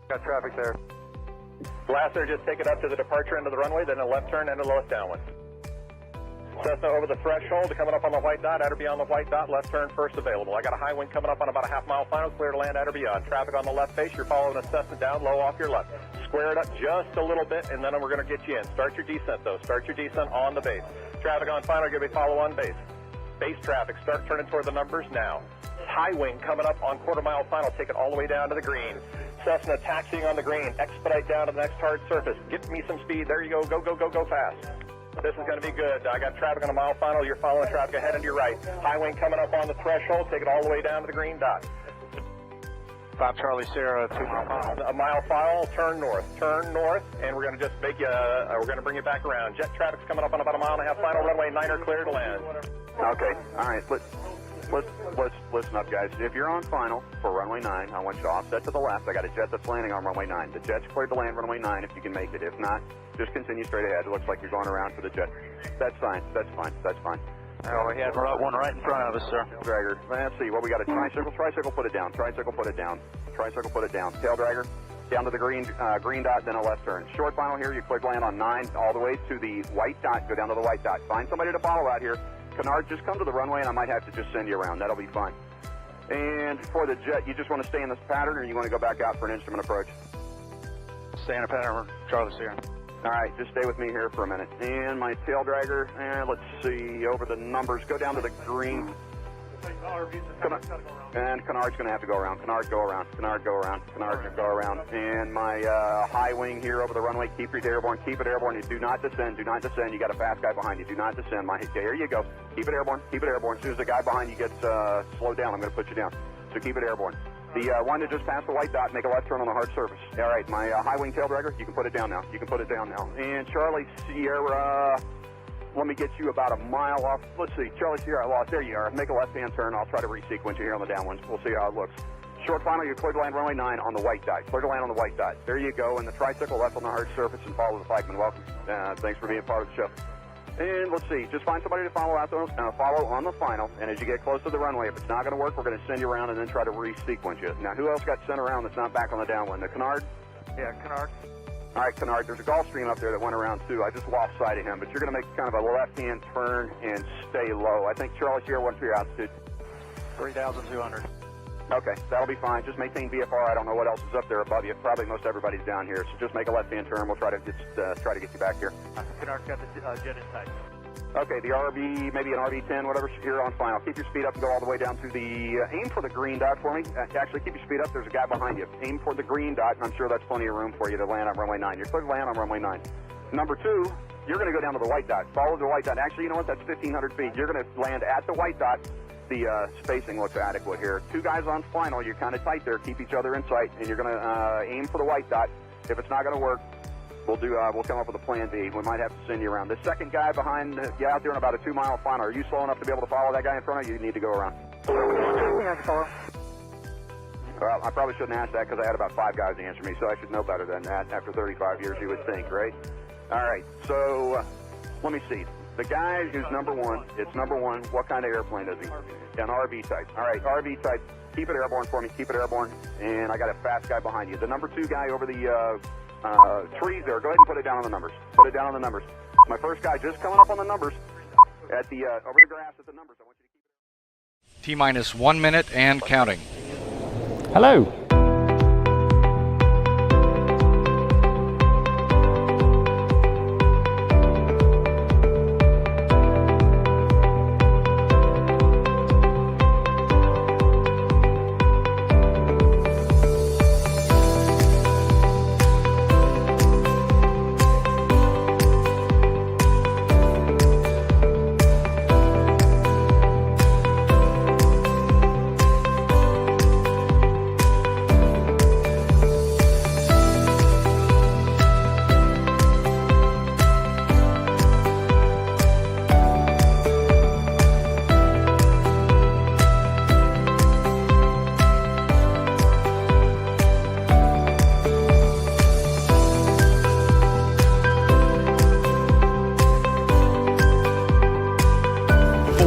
Got traffic there. Blaster, just take it up to the departure end of the runway, then a left turn and a lowest downwind. Cessna over the threshold, coming up on the white dot, at or beyond the white dot, left turn first available. I got a high wind coming up on about a half-mile final, clear to land at or beyond. Traffic on the left face, you're following a Cessna down, low off your left. Square it up just a little bit, and then we're going to get you in. Start your descent, though. Start your descent on the base. Traffic on final, give me follow on base. Base traffic, start turning toward the numbers now. High wing coming up on quarter-mile final, take it all the way down to the green. Cessna taxiing on the green, expedite down to the next hard surface. Get me some speed, there you go, go, go, go, go fast. This is going to be good. I got traffic on a mile final. You're following traffic ahead and to your right. High wing coming up on the threshold. Take it all the way down to the green dot. 5 Charlie Sierra, 2 mile final. A mile final, turn north, and we're going to just make you, we're going to bring you back around. Jet traffic's coming up on about a mile and a half final. Runway 9 clear to land. Okay, all right, let's listen up, guys. If you're on final for runway 9, I want you to offset to the left. I got a jet that's landing on runway 9. The jet's cleared to land runway 9 if you can make it. If not, just continue straight ahead. It looks like you're going around for the jet. That's fine, that's fine, that's fine. Oh, we had one right in front of us, sir. Dragger, let's see, what we got, a tricycle, put it down, tricycle, put it down, tail dragger, down to the green dot, then a left turn. Short final here, you cleared land on 9, all the way to the white dot, go down to the white dot. Find somebody to follow out here. Canard, just come to the runway and I might have to just send you around, that'll be fine. And for the jet, you just want to stay in this pattern or you want to go back out for an instrument approach? Stay in a pattern, Charlie Sierra. All right, just stay with me here for a minute. And my tail dragger, let's see, over the numbers, go down to the green. And Canard's going to have to go around. Canard, go around. And my high wing here over the runway, keep it airborne. You do not descend. You got a fast guy behind you. Do not descend. There you go. Keep it airborne. As soon as the guy behind you gets slowed down, I'm going to put you down. So keep it airborne. The one that just passed the white dot, make a left turn on the hard surface. All right, my high wing tail dragger, you can put it down now. And Charlie Sierra, let me get you about a mile off. Let's see, Charlie Sierra, I lost. There you are. Make a left-hand turn. I'll try to resequence you here on the downwinds. We'll see how it looks. Short final, you're clear to land runway 9 on the white dot. There you go. And the tricycle left on the hard surface and follow the flagman. Welcome. Thanks for being part of the show. And let's see, just find somebody to follow out follow on the final, and as you get close to the runway, if it's not going to work, we're going to send you around and then try to re-sequence you. Now, who else got sent around that's not back on the downwind? The Canard? Yeah, Canard. All right, Canard, there's a Gulfstream up there that went around too. I just lost sight of him, but you're going to make kind of a left-hand turn and stay low. I think Charlie Sierra, what's your altitude? 3,200. Okay, that'll be fine. Just maintain VFR. I don't know what else is up there above you. Probably most everybody's down here, so just make a left-hand turn. We'll try to get you back here. Canard's got the jet in sight. Okay, the RB, maybe an RB-10, whatever, here on final. Keep your speed up and go all the way down to the, aim for the green dot for me. Actually, keep your speed up. There's a guy behind you. Aim for the green dot, and I'm sure that's plenty of room for you to land on runway 9. You're clear to land on runway 9. Number 2, you're going to go down to the white dot. Follow the white dot. Actually, you know what? That's 1,500 feet. You're going to land at the white dot. The spacing looks adequate here. 2 guys on final. You're kind of tight there. Keep each other in sight, and you're going to aim for the white dot. If it's not going to work, we'll come up with a plan B. We might have to send you around. The second guy behind you out there in about a 2-mile final. Are you slow enough to be able to follow that guy in front of you? You need to go around. Well, I probably shouldn't ask that because I had about 5 guys answer me, so I should know better than that after 35 years, you would think, right? All right, so let me see. The guy who's number 1, it's number 1. What kind of airplane is he? An RV type. All right, RV type. Keep it airborne for me. Keep it airborne. And I got a fast guy behind you. The number 2 guy over the trees there. Go ahead and put it down on the numbers. My first guy just coming up on the numbers at the over the grass at the numbers. I want you to keep it. T-minus 1 minute and counting. Hello.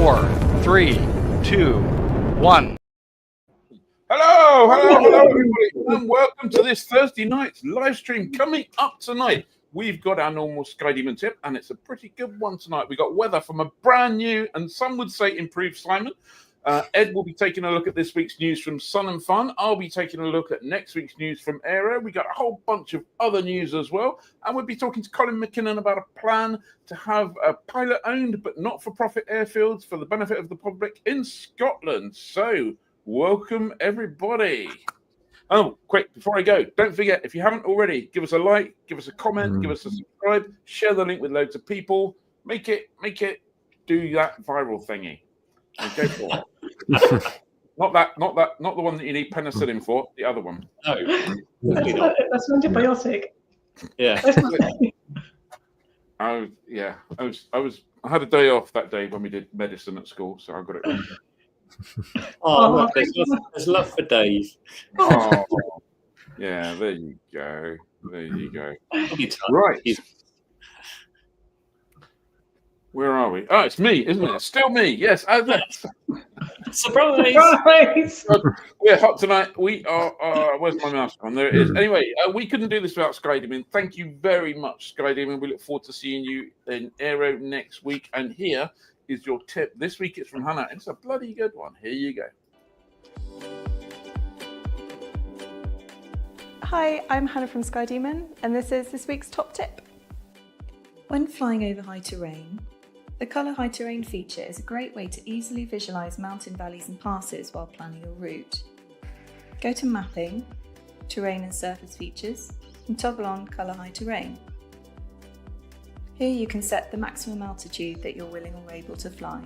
Four, three, two, one. Hello. Hello, everybody, and welcome to this Thursday night's live stream. Coming up tonight, we've got our normal SkyDemon tip, and it's a pretty good one tonight. We got weather from a brand new, and some would say improved Simon. Ed will be taking a look at this week's news from Sun and Fun. I'll be taking a look at next week's news from Aero. We got a whole bunch of other news as well. And we'll be talking to Colin MacKinnon about a plan to have a pilot-owned but not-for-profit airfields for the benefit of the public in Scotland. So, welcome, everybody. Oh, quick, before I go, don't forget, if you haven't already, give us a like, give us a comment, give us a subscribe, share the link with loads of people. Make it do that viral thingy. And go for it. not the one that you need penicillin for. The other one. No, that's an antibiotic. Yeah. I had a day off that day when we did medicine at school, so I got it wrong. Oh, there's love for Dave. Oh, yeah, there you go. Right. Where are we? Oh, it's me, isn't it? It's still me. Yes. Surprise! We're hot tonight. We are. Where's my mouse gone? There it is. Anyway, we couldn't do this without SkyDemon. Thank you very much, SkyDemon. We look forward to seeing you in Aero next week. And here is your tip. This week it's from Hannah. It's a bloody good one. Here you go. Hi, I'm Hannah from SkyDemon, and this is this week's top tip. When flying over high terrain, the Colour High Terrain feature is a great way to easily visualise mountain valleys and passes while planning your route. Go to Mapping, Terrain and Surface Features, and toggle on Colour High Terrain. Here you can set the maximum altitude that you're willing or able to fly.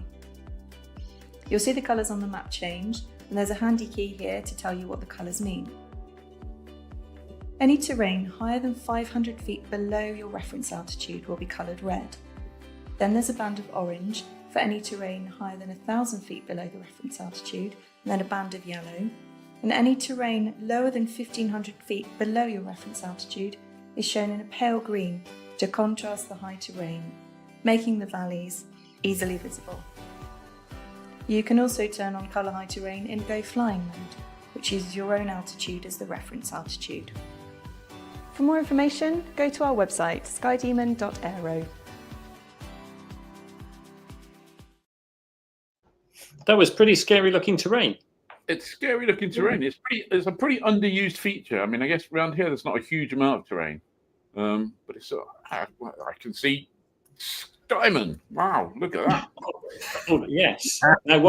You'll see the colours on the map change, and there's a handy key here to tell you what the colours mean. Any terrain higher than 500 feet below your reference altitude will be coloured red. Then there's a band of orange for any terrain higher than 1,000 feet below the reference altitude, and then a band of yellow. And any terrain lower than 1,500 feet below your reference altitude is shown in a pale green to contrast the high terrain, making the valleys easily visible. You can also turn on Colour High Terrain in Go Flying mode, which uses your own altitude as the reference altitude. For more information, go to our website, skydemon.aero. That was pretty scary looking terrain. It's scary looking terrain. It's a pretty underused feature. I mean, I guess around here there's not a huge amount of terrain, but it's I can see Diamond. Wow, look at that. Oh, yes. Now,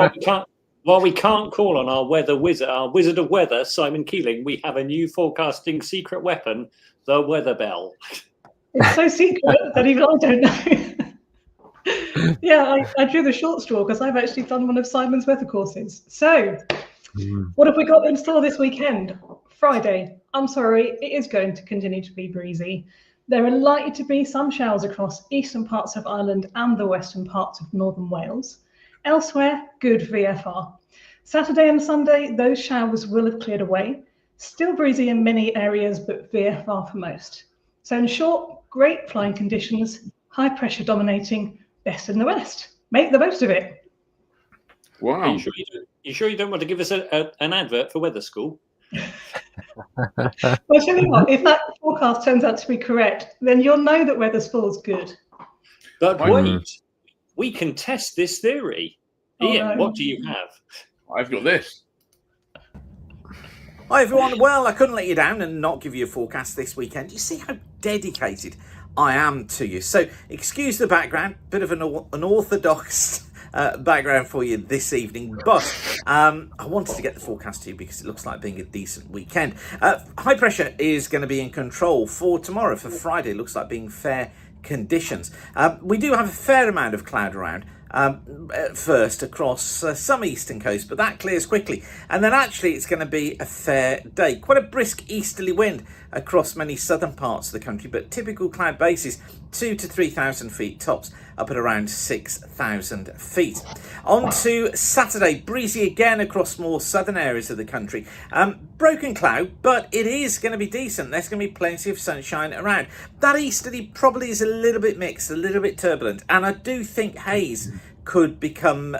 while we can't call on our wizard of weather, Simon Keeling, we have a new forecasting secret weapon, the weather bell. It's so secret that even I don't know. Yeah, I drew the short straw because I've actually done one of Simon's weather courses. So, what have we got in store this weekend? Friday. I'm sorry, it is going to continue to be breezy. There are likely to be some showers across eastern parts of Ireland and the western parts of northern Wales. Elsewhere, good VFR. Saturday and Sunday, those showers will have cleared away. Still breezy in many areas, but VFR for most. So in short, great flying conditions, high pressure dominating, best in the west. Make the most of it. Wow. Are you sure you don't want to give us an advert for weather school? Well, tell you what, if that forecast turns out to be correct, then you'll know that weather school's good. But wait, we can test this theory. Ian, what do you have? I've got this. Hi everyone, well I couldn't let you down and not give you a forecast this weekend. You see how dedicated I am to you. So excuse the background, bit of an unorthodox background for you this evening, but I wanted to get the forecast to you because it looks like being a decent weekend. High pressure is going to be in control for tomorrow. For Friday, it looks like being fair conditions. We do have a fair amount of cloud around. First across some eastern coast, but that clears quickly, and then actually it's going to be a fair day. Quite a brisk easterly wind across many southern parts of the country, but typical cloud bases 2,000 to 3,000 feet tops, up at around 6,000 feet. On to Saturday, breezy again across more southern areas of the country. Broken cloud, but it is going to be decent. There's going to be plenty of sunshine around. That easterly probably is a little bit mixed, a little bit turbulent, and I do think haze could become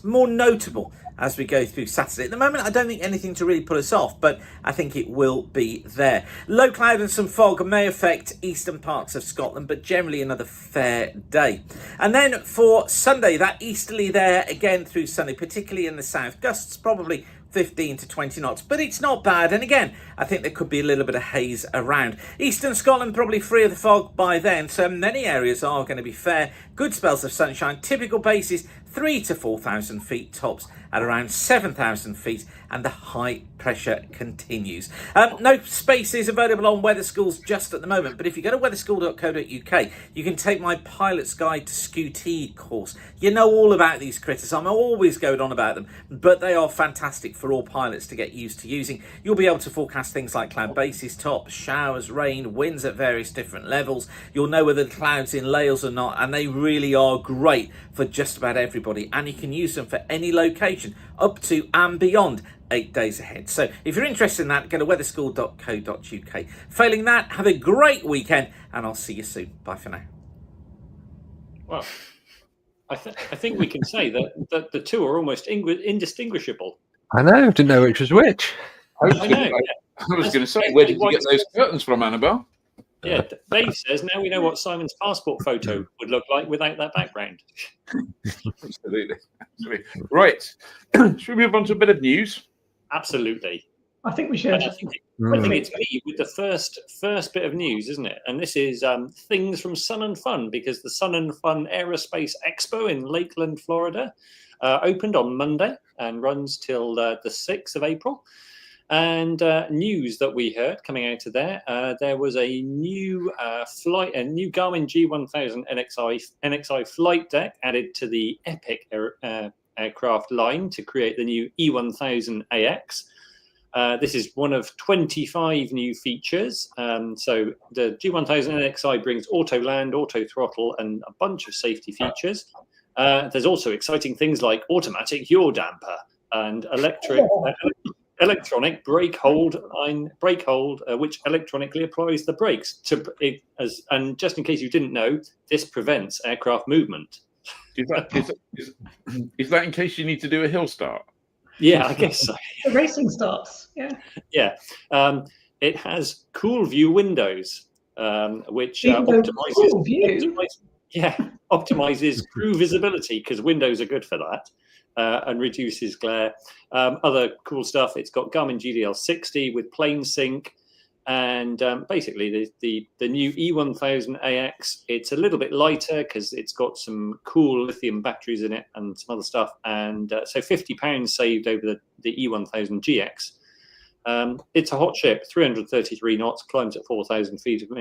more notable as we go through Saturday. At the moment, I don't think anything to really put us off, but I think it will be there. Low cloud and some fog may affect eastern parts of Scotland, but generally another fair day. And then for Sunday, that easterly there again through Sunday, particularly in the south. Gusts probably 15 to 20 knots, but it's not bad. And again, I think there could be a little bit of haze around. Eastern Scotland probably free of the fog by then, so many areas are going to be fair. Good spells of sunshine, typical bases 3 to 4,000 feet, tops at around 7,000 feet, and the high pressure continues. No spaces available on weather schools just at the moment, but if you go to weatherschool.co.uk, you can take my pilot's guide to Scooty course. You know all about these critters. I'm always going on about them, but they are fantastic for all pilots to get used to using. You'll be able to forecast things like cloud bases, tops, showers, rain, winds at various different levels. You'll know whether the clouds in layers or not, and they really are great for just about everybody, and you can use them for any location up to and beyond 8 days ahead. So if you're interested in that, go to weatherschool.co.uk. Failing that, have a great weekend, and I'll see you soon. Bye for now. Well, I think we can say that the two are almost indistinguishable. I know, didn't know which was which. I was going to say, where did you get those curtains from, Annabelle? Yeah, Dave says now we know what Simon's passport photo would look like without that background. Absolutely. Right. Should we move on to a bit of news? Absolutely. I think we should. I think it's me with the first bit of news, isn't it? And this is things from Sun and Fun, because the Sun and Fun Aerospace Expo in Lakeland, Florida, opened on Monday and runs till the 6th of April. And news that we heard coming out of there was a new a new Garmin G1000 NXI flight deck added to the Epic aircraft line to create the new E1000 AX. This is one of 25 new features. So the G1000 NXI brings auto land, auto throttle, and a bunch of safety features. There's also exciting things like automatic yaw damper and electronic brake hold, which electronically applies the brakes. And just in case you didn't know, this prevents aircraft movement. Is that in case you need to do a hill start? Yeah, I guess so. The racing starts. Yeah. Yeah. It has cool view windows, which optimizes crew visibility, because windows are good for that. And reduces glare. Other cool stuff, it's got Garmin GDL60 with plane sync, and basically the new E1000 AX, it's a little bit lighter because it's got some cool lithium batteries in it and some other stuff, and so £50 saved over the E1000 GX. It's a hot ship, 333 knots, climbs at 4,000 feet per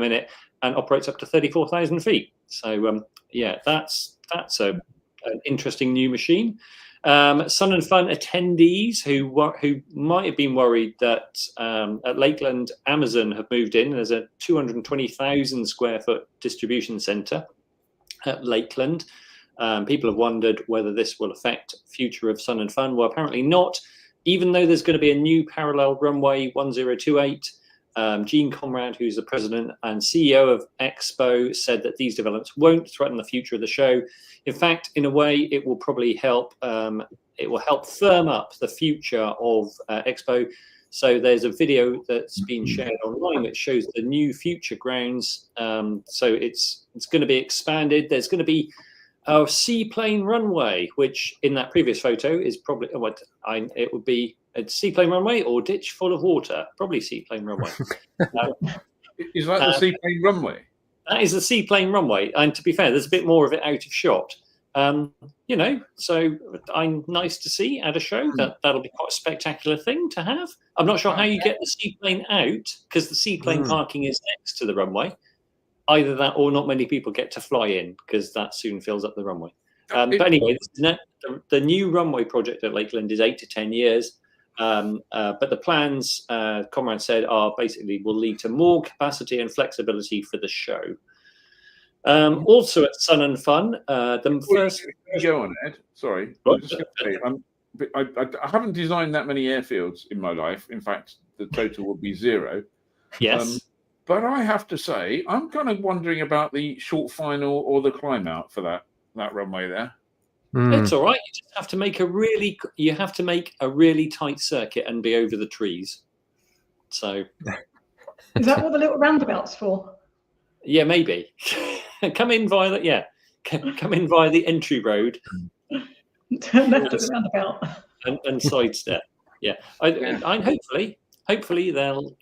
minute, and operates up to 34,000 feet. So that's an interesting new machine. Sun and Fun attendees who might have been worried that at Lakeland, Amazon have moved in. There's a 220,000 square foot distribution centre at Lakeland. People have wondered whether this will affect future of Sun and Fun. Well, apparently not, even though there's going to be a new parallel runway 1028. Gene Conrad, who's the president and CEO of Expo, said that these developments won't threaten the future of the show. In fact, in a way, it will probably help. It will help firm up the future of Expo. So there's a video that's been shared online that shows the new future grounds. So it's going to be expanded. There's going to be a seaplane runway, which in that previous photo is probably it would be a seaplane runway or ditch full of water. Probably seaplane runway. Is that the seaplane runway? That is the seaplane runway, and to be fair, there's a bit more of it out of shot. So I'm nice to see at a show. That'll be quite a spectacular thing to have. I'm not sure how you get the seaplane out, because the seaplane parking is next to the runway. Either that, or not many people get to fly in, because that soon fills up the runway. But anyway, the new runway project at Lakeland is 8 to 10 years. But the plans, Conrad said, basically will lead to more capacity and flexibility for the show. Also at Sun and Fun, the first. Go on, Ed. Sorry, I was just going to say, I haven't designed that many airfields in my life. In fact, the total would be 0. Yes. But I have to say, I'm kind of wondering about the short final or the climb out for that runway there. It's all right. You just have to make a really tight circuit and be over the trees. So, is that what the little roundabout's for? Yeah, maybe. Come in via the entry road. Turn left at the roundabout. And sidestep. Yeah. I hopefully they'll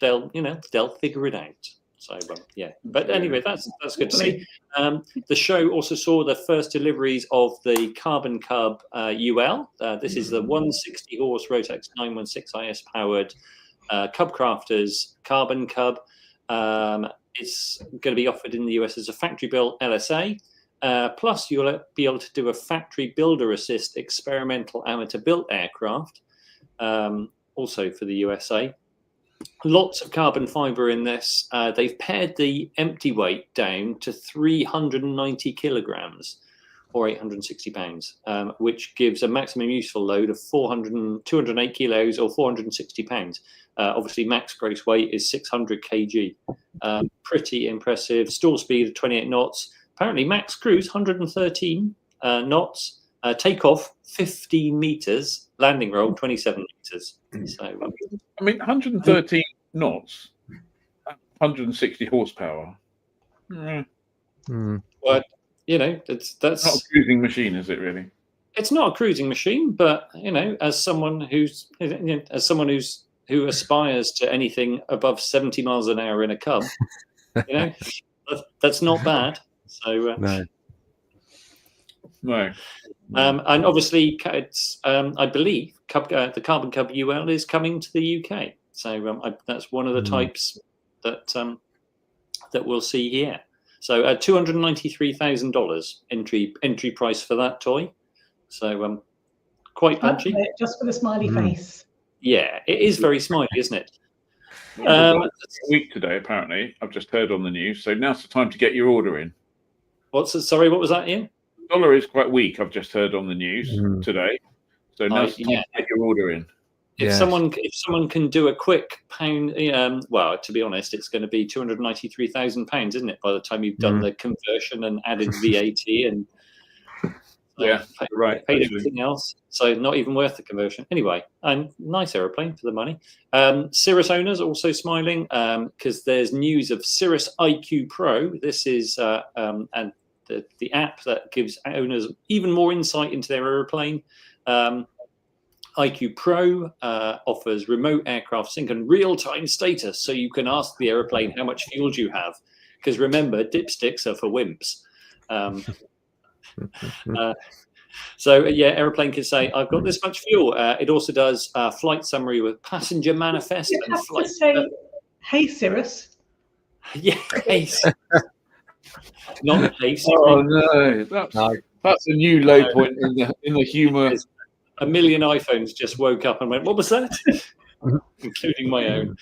figure it out. So yeah. But anyway, that's good to see. The show also saw the first deliveries of the Carbon Cub UL. This is the 160 horse Rotax 916 IS powered Cub Crafters Carbon Cub. It's going to be offered in the US as a factory built LSA. Plus, you'll be able to do a factory builder assist experimental amateur built aircraft, also for the USA. Lots of carbon fiber in this. They've pared the empty weight down to 390 kilograms or 860 pounds, which gives a maximum useful load of 208 kilos or 460 pounds. Obviously, max gross weight is 600 kg. Pretty impressive. Stall speed of 28 knots. Apparently, max cruise 113 knots. Takeoff 15 meters. Landing roll 27 meters. So, I mean, 113 knots, 160 horsepower. Well, that's not a cruising machine, is it? Really? It's not a cruising machine, but as someone who aspires to anything above 70 miles an hour in a Cub, that's not bad. So no. And obviously, it's I believe the Carbon Cub UL is coming to the UK. So that's one of the types that we'll see here. So $293,000 entry price for that toy. So quite punchy. Just for the smiley face. Yeah, it is very smiley, isn't it? A week today, apparently. I've just heard on the news. So now's the time to get your order in. Sorry, what was that, Ian? The dollar is quite weak. I've just heard on the news today. So now's the time to get your order in. If someone can do a quick pound, well, to be honest, it's going to be £293,000, isn't it? By the time you've done the conversion and added VAT and paid everything else, so not even worth the conversion. Anyway, nice aeroplane for the money. Cirrus owners also smiling because there's news of Cirrus IQ Pro. This is and the app that gives owners even more insight into their aeroplane. IQ Pro offers remote aircraft sync and real-time status, so you can ask the aeroplane how much fuel you have. Because remember, dipsticks are for wimps. Aeroplane can say, "I've got this much fuel." It also does flight summary with passenger manifest You and have flight. to say, "Hey, Cirrus." Yeah, hey. Not hey. Oh no, that's a new low point in the humour. A million iPhones just woke up and went, "What was that?" Including my own.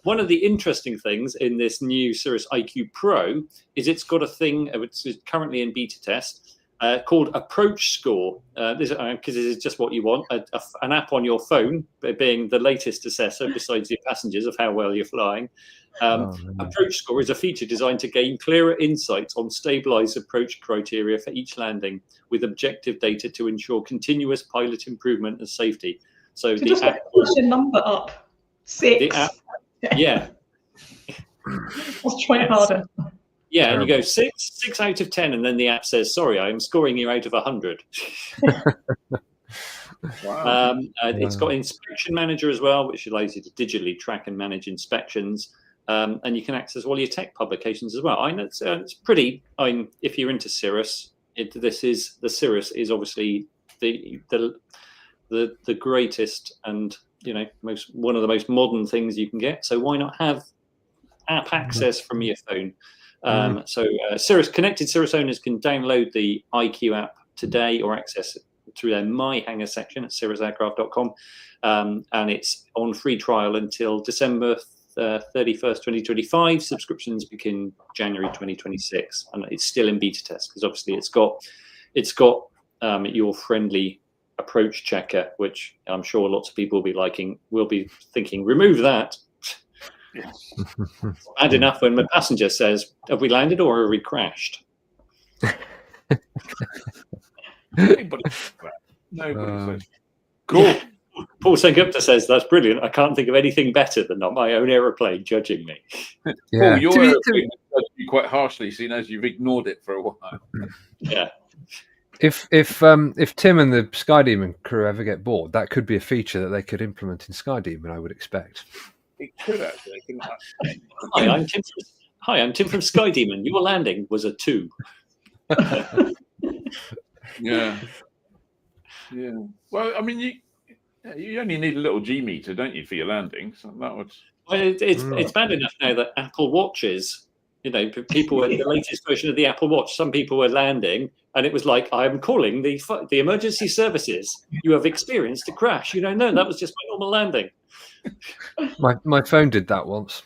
One of the interesting things in this new Cirrus IQ Pro is it's got a thing which is currently in beta test called Approach Score. Because this is just what you want, an app on your phone, being the latest assessor besides your passengers of how well you're flying. Approach Score is a feature designed to gain clearer insights on stabilized approach criteria for each landing with objective data to ensure continuous pilot improvement and safety. So the app push your number up 6. The app, yeah. Let's try it harder. Yeah, and you go 6 out of 10, and then the app says, "Sorry, I am scoring you out of 100." Wow. It's got Inspection Manager as well, which allows you to digitally track and manage inspections, and you can access all your tech publications as well. I know it's pretty. If you're into Cirrus, the Cirrus is obviously the greatest and one of the most modern things you can get. So why not have app access from your phone? Connected Cirrus owners can download the IQ app today or access it through their My Hangar section at cirrusaircraft.com, and it's on free trial until December 31st, 2025. Subscriptions begin January 2026, and it's still in beta test because obviously it's got your friendly approach checker, which I'm sure lots of people will be thinking, remove that. Bad enough when my passenger says, "Have we landed or have we crashed?" Nobody says that. Nobody says. Cool. Paul Senkupta says that's brilliant. I can't think of anything better than not my own aeroplane judging me. Yeah. Paul, your aeroplane judged you quite harshly, seeing as you've ignored it for a while. Yeah. If Tim and the SkyDemon crew ever get bored, that could be a feature that they could implement in SkyDemon, I would expect. It could actually. Hi, I'm Tim from SkyDemon. Your landing was a 2. Yeah. Yeah. Well, I mean, you only need a little G meter, don't you, for your landing? So that would. Well, it's bad enough now that Apple Watches, people in the latest version of the Apple Watch, some people were landing, and it was like, I'm calling the emergency services. You have experienced a crash. No, that was just my normal landing. My phone did that once.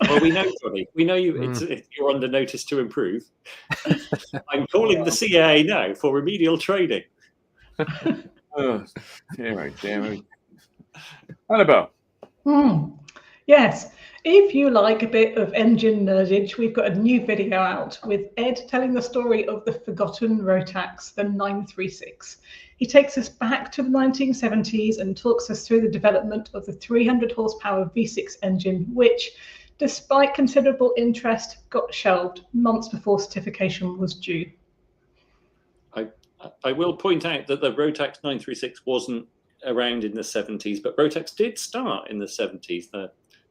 Well, we know, Johnny. We know you. You're under notice to improve. I'm calling the CIA now for remedial training. Oh, damn it. Annabelle. Yes. If you like a bit of engine nerdage, we've got a new video out with Ed telling the story of the forgotten Rotax, the 936. He takes us back to the 1970s and talks us through the development of the 300 horsepower V6 engine, which, despite considerable interest, got shelved months before certification was due. I will point out that the Rotax 936 wasn't around in the 70s, but Rotax did start in the 70s.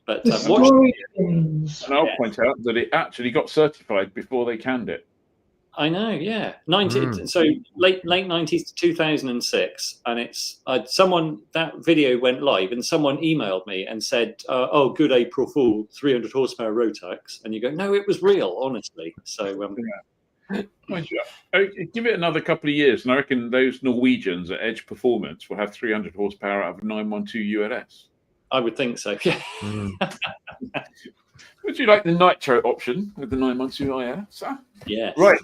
And I'll point out that it actually got certified before they canned it. I know, yeah. So late 90s to 2006, and it's that video went live, and someone emailed me and said, "Oh, good April Fool, 300 horsepower Rotax," and you go, "No, it was real, honestly." So give it another couple of years, and I reckon those Norwegians at Edge Performance will have 300 horsepower out of a 912 ULS. I would think so. Yeah. Would you like the nitro option with the 912 IS? Yeah. Right.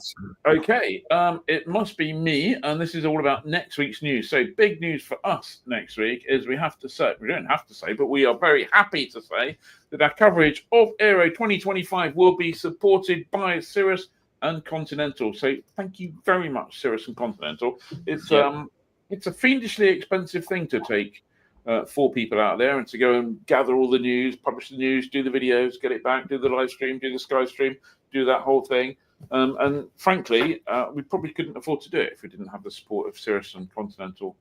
Okay. It must be me, and this is all about next week's news. So big news for us next week is we don't have to say, but we are very happy to say that our coverage of Aero 2025 will be supported by Cirrus and Continental. So thank you very much, Cirrus and Continental. It's a fiendishly expensive thing to take 4 people out there and to go and gather all the news, publish the news, do the videos, get it back, do the live stream, do the Sky stream, do that whole thing. And frankly, we probably couldn't afford to do it if we didn't have the support of Cirrus and Continental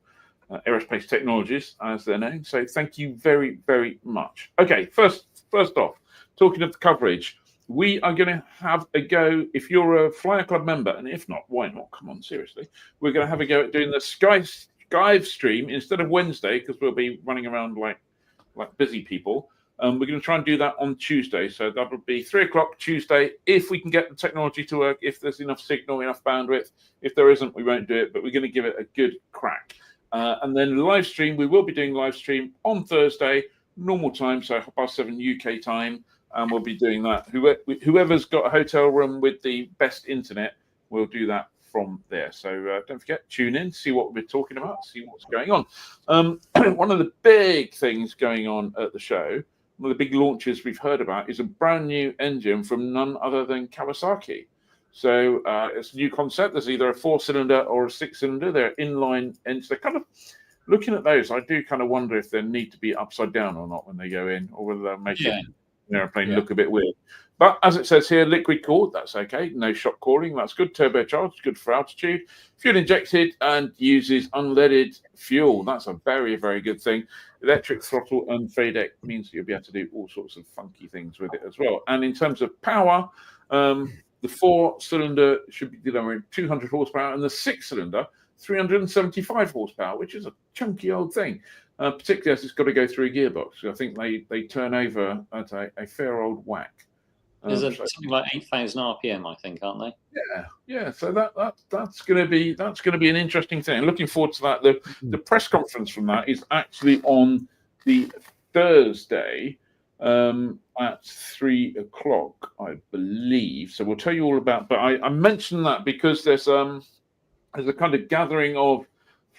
Aerospace Technologies, as they're known. So thank you very, very much. Okay, first off, talking of the coverage, we are going to have a go. If you're a Flyer Club member, and if not, why not? Come on, seriously. We're going to have a go at doing the Sky stream instead of Wednesday, because we'll be running around like busy people. We're going to try and do that on Tuesday. So that'll be 3:00 Tuesday, if we can get the technology to work, if there's enough signal, enough bandwidth. If there isn't, we won't do it, but we're going to give it a good crack. And then live stream, we will be doing live stream on Thursday, normal time, so 7:30 UK time. And we'll be doing that. Whoever's got a hotel room with the best internet, will do that from there. So don't forget, tune in, see what we're talking about, see what's going on. One of the big things going on at the show, one of the big launches we've heard about, is a brand new engine from none other than Kawasaki. So it's a new concept. There's either a 4-cylinder or a 6-cylinder. They're inline engines. They're kind of looking at those. I do kind of wonder if they need to be upside down or not when they go in, or whether they'll make an airplane look a bit weird. But as it says here, liquid cooled, that's okay. No shock cooling, that's good. Turbocharged, good for altitude. Fuel injected and uses unleaded fuel. That's a very, very good thing. Electric throttle and FADEC means that you'll be able to do all sorts of funky things with it as well. And in terms of power, the 4-cylinder should be delivering 200 horsepower, and the 6-cylinder 375 horsepower, which is a chunky old thing. Particularly as it's got to go through a gearbox. I think they turn over at a fair old whack. There's something like 8,000 RPM, I think, aren't they? Yeah. So that's going to be an interesting thing. Looking forward to that. The press conference from that is actually on the Thursday at 3:00, I believe. So we'll tell you all about. But I mentioned that because there's a kind of gathering of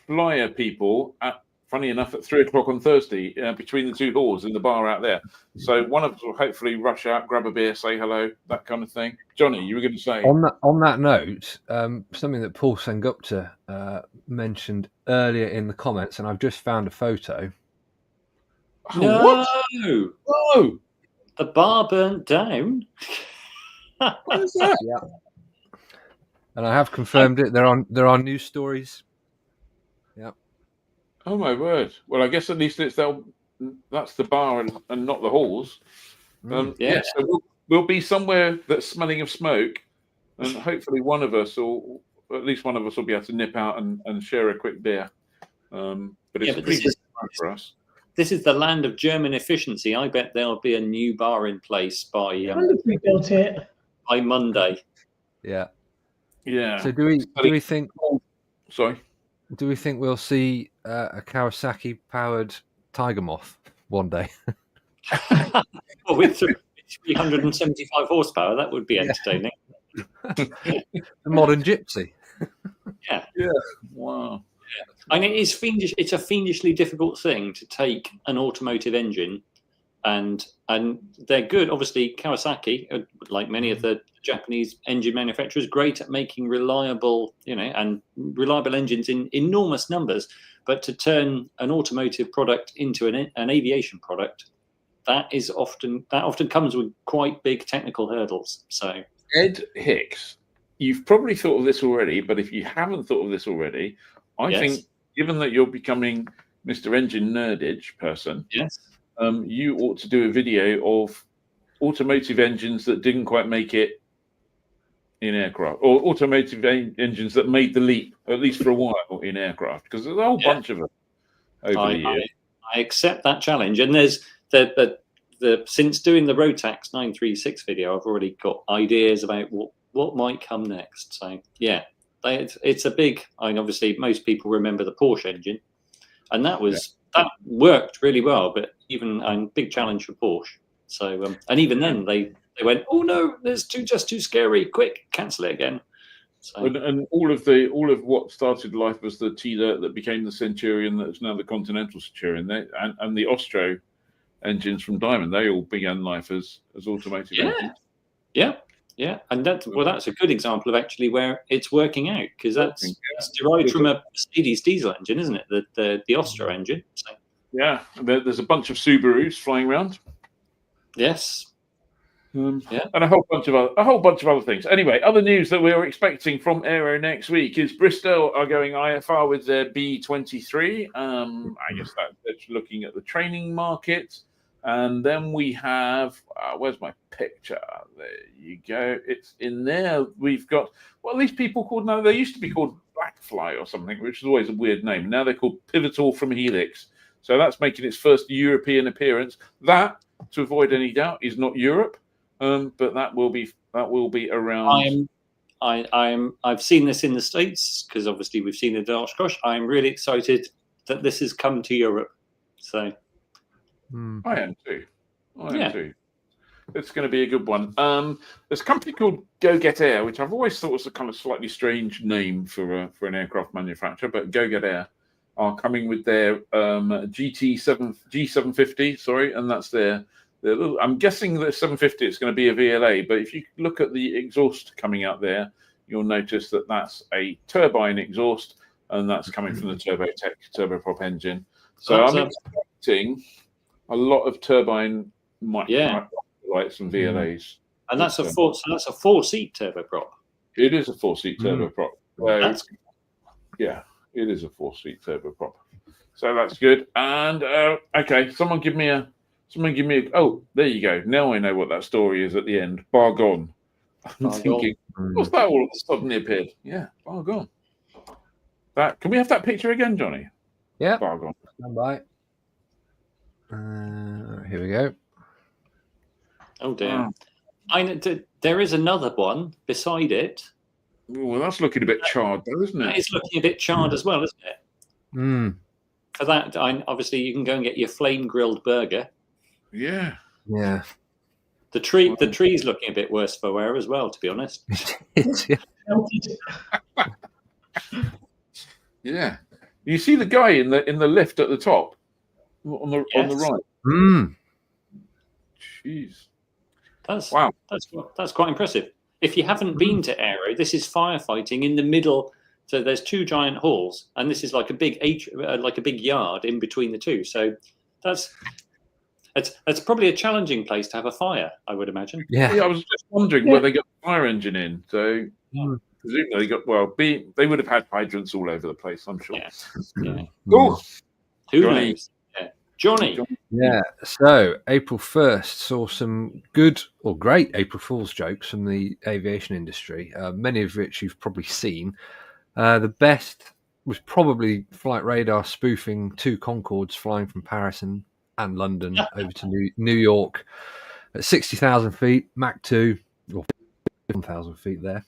Flyer people at funny enough, at 3 o'clock on Thursday, between the two halls in the bar out there. So one of us will hopefully rush out, grab a beer, say hello, that kind of thing. Johnny, you were going to say on that note, something that Paul Sengupta mentioned earlier in the comments, and I've just found a photo. No, what? No, the bar burnt down. what is that? Yeah. And I have confirmed it. There are news stories. Yeah. Oh my word! Well, I guess at least that's the bar and not the halls. Yeah. So we'll be somewhere that's smelling of smoke, and hopefully one of us, or at least one of us, will be able to nip out and share a quick beer. But it's pretty good for us. This is the land of German efficiency. I bet there'll be a new bar in place by We built it. by Monday. Yeah. Yeah. So do we think? Sorry. Do we think we'll see a Kawasaki powered Tiger Moth one day? Well, with 375 horsepower, that would be entertaining. The modern gypsy. Yeah. Yeah. Wow. And it is fiendish. It's a fiendishly difficult thing to take an automotive engine, and they're good. Obviously, Kawasaki, like many of the Japanese engine manufacturers, great at making reliable, and reliable engines in enormous numbers. But to turn an automotive product into an aviation product, that often comes with quite big technical hurdles. So, Ed Hicks, you've probably thought of this already, but if you haven't thought of this already, I think, given that you're becoming Mr. Engine Nerdage person, you ought to do a video of automotive engines that didn't quite make it in aircraft, or automotive engines that made the leap, at least for a while, in aircraft, because there's a whole bunch of them over the years. I accept that challenge, and there's the since doing the Rotax 936 video, I've already got ideas about what might come next. So yeah. It's a big. Obviously, most people remember the Porsche engine, and that worked really well. But even a big challenge for Porsche. So, and even then, they went, "Oh no, that's just too scary. Quick, cancel it again." So, and all of what started life was the T-Dirt that became the Centurion, that's now the Continental Centurion, and the Ostro engines from Diamond. They all began life as automotive engines. Yeah, and that's a good example of actually where it's working out, because that's derived from a Mercedes diesel engine, isn't it? The Ostro engine. So. Yeah, there's a bunch of Subarus flying around. Yes. And a whole bunch of other things. Anyway, other news that we're expecting from Aero next week is Bristol are going IFR with their B23. I guess that's looking at the training market. And then we have, where's my picture? There you go. It's in there. We've got, these people called, no, they used to be called Blackfly or something, which is always a weird name. Now they're called Pivotal from Helix. So that's making its first European appearance. That, to avoid any doubt, is not Europe, but that will be around. I've seen this in the States, because obviously we've seen the Oshkosh. I'm really excited that this has come to Europe. So. I am too. It's going to be a good one. There's a company called Go Get Air, which I've always thought was a kind of slightly strange name for an aircraft manufacturer, but Go Get Air are coming with their G750, and that's their little, I'm guessing that 750 is going to be a VLA, but if you look at the exhaust coming out there, you'll notice that that's a turbine exhaust, and that's coming from the Turbotech turboprop engine. So I'm expecting a lot of turbine lights and VLAs. And that's a 4-seat turboprop. It is a 4-seat turboprop. It is a 4-seat turboprop. So that's good. And okay, someone give me a. Oh, there you go. Now I know what that story is at the end. Bar gone. I'm thinking, what's that all of a sudden appeared? Yeah, bar gone. That, can we have that picture again, Johnny? Yeah. Bar gone. Stand by. Here we go. Oh dear. There is another one beside it. Well, that's looking a bit charred, though, isn't it? It's looking a bit charred as well, isn't it? For that, obviously, you can go and get your flame grilled burger. Yeah. The tree's looking a bit worse for wear as well, to be honest. Yeah. You see the guy in the lift at the top, on the right. Mm. Jeez, That's wow. That's quite impressive. If you haven't been to Aero, this is firefighting in the middle. So there's two giant halls, and this is like a big yard in between the two. So that's probably a challenging place to have a fire, I would imagine. Yeah. I was just wondering where they got the fire engine in. So presumably they would have had hydrants all over the place, I'm sure. Yeah. Cool. Who Johnny. knows? Yeah. Johnny. Yeah. So April 1st saw some good or great April Fool's jokes from the aviation industry, many of which you've probably seen. The best was probably Flight Radar spoofing two Concords flying from Paris and London over to New York at 60,000 feet, Mach 2, or 1,000 feet there.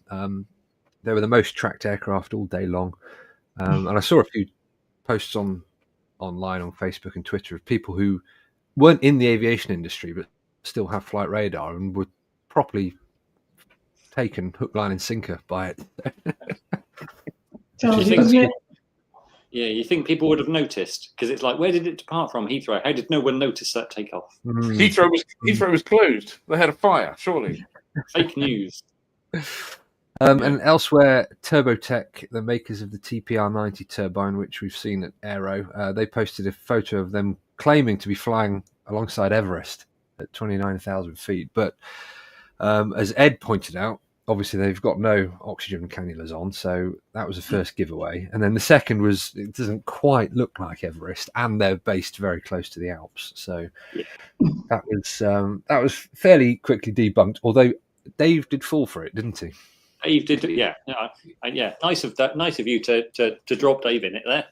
They were the most tracked aircraft all day long. And I saw a few posts online on Facebook and Twitter of people who weren't in the aviation industry but still have Flight Radar and were properly taken hook, line and sinker by it. You think people would have noticed? Because it's like, where did it depart from Heathrow? How did no one notice that takeoff? Heathrow was closed. They had a fire, surely. Fake news. And elsewhere, Turbotech, the makers of the TPR-90 turbine, which we've seen at Aero, they posted a photo of them claiming to be flying alongside Everest at 29,000 feet. But as Ed pointed out, obviously they've got no oxygen cannulas on, so that was the first giveaway. And then the second was it doesn't quite look like Everest, and they're based very close to the Alps. So that was fairly quickly debunked. Although Dave did fall for it, didn't he? Dave did, yeah. Nice of you to drop Dave in it there.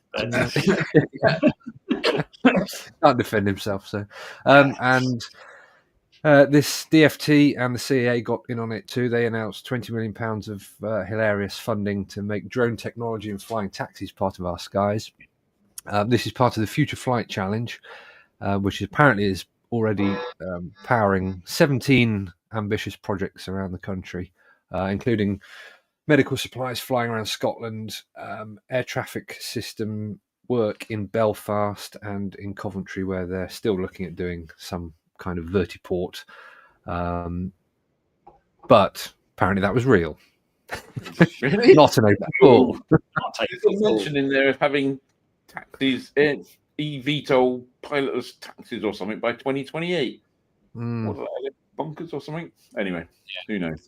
Can't defend himself. So, this DFT and the CAA got in on it too. They announced £20 million of hilarious funding to make drone technology and flying taxis part of our skies. This is part of the Future Flight Challenge, which apparently is already powering 17 ambitious projects around the country, including medical supplies flying around Scotland, air traffic system work in Belfast and in Coventry, where they're still looking at doing some kind of vertiport. But apparently that was real. Really? Not an open call. There's a mention in there of having taxis, eVTOL pilotless taxis or something by 2028. What are they, bonkers or something? Anyway, who knows?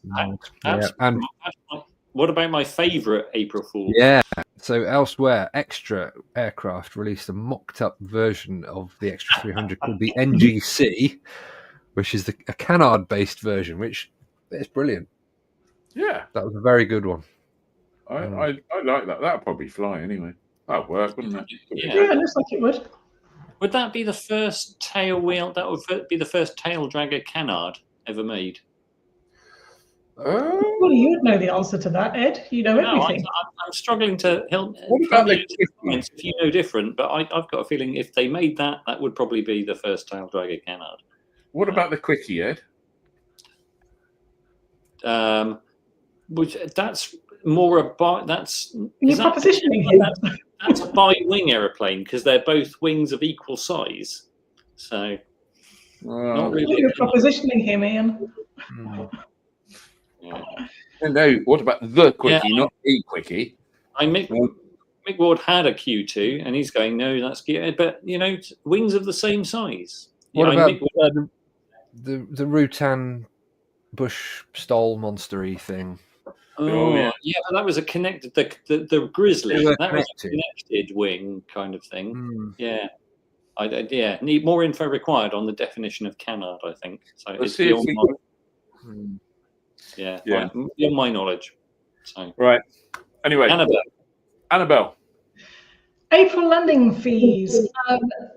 And what about my favourite April Fool? Yeah. So elsewhere, Extra Aircraft released a mocked-up version of the Extra 300 called the NGC, which is a canard-based version, which is brilliant. Yeah, that was a very good one. I like that. That'll probably fly anyway. That'll work, wouldn't it? Yeah, it looks like it would. Would that be the first tail wheel? That would be the first tail dragger canard ever made. Well, you would know the answer to that, Ed. You know everything. I'm struggling to help. What about the comments if you know different? But I've got a feeling if they made that, that would probably be the first tail dragger canard. What about the quickie, Ed? Which that's more a that's. You're propositioning him. That's a bi-wing aeroplane because they're both wings of equal size. So, not really. You're propositioning him, Ian. Yeah. No, what about the quickie, not a quickie? Mick Ward had a Q2, and he's going, no, that's cute. But, wings of the same size. What about the Rutan Bush Stoll monster-y thing? Oh, yeah, but that was a connected, the Grizzly, that was a connected wing kind of thing. Yeah. Need more info required on the definition of canard, I think. So Let's it's see if beyond my knowledge. So. Right. Anyway, Annabelle. April landing fees.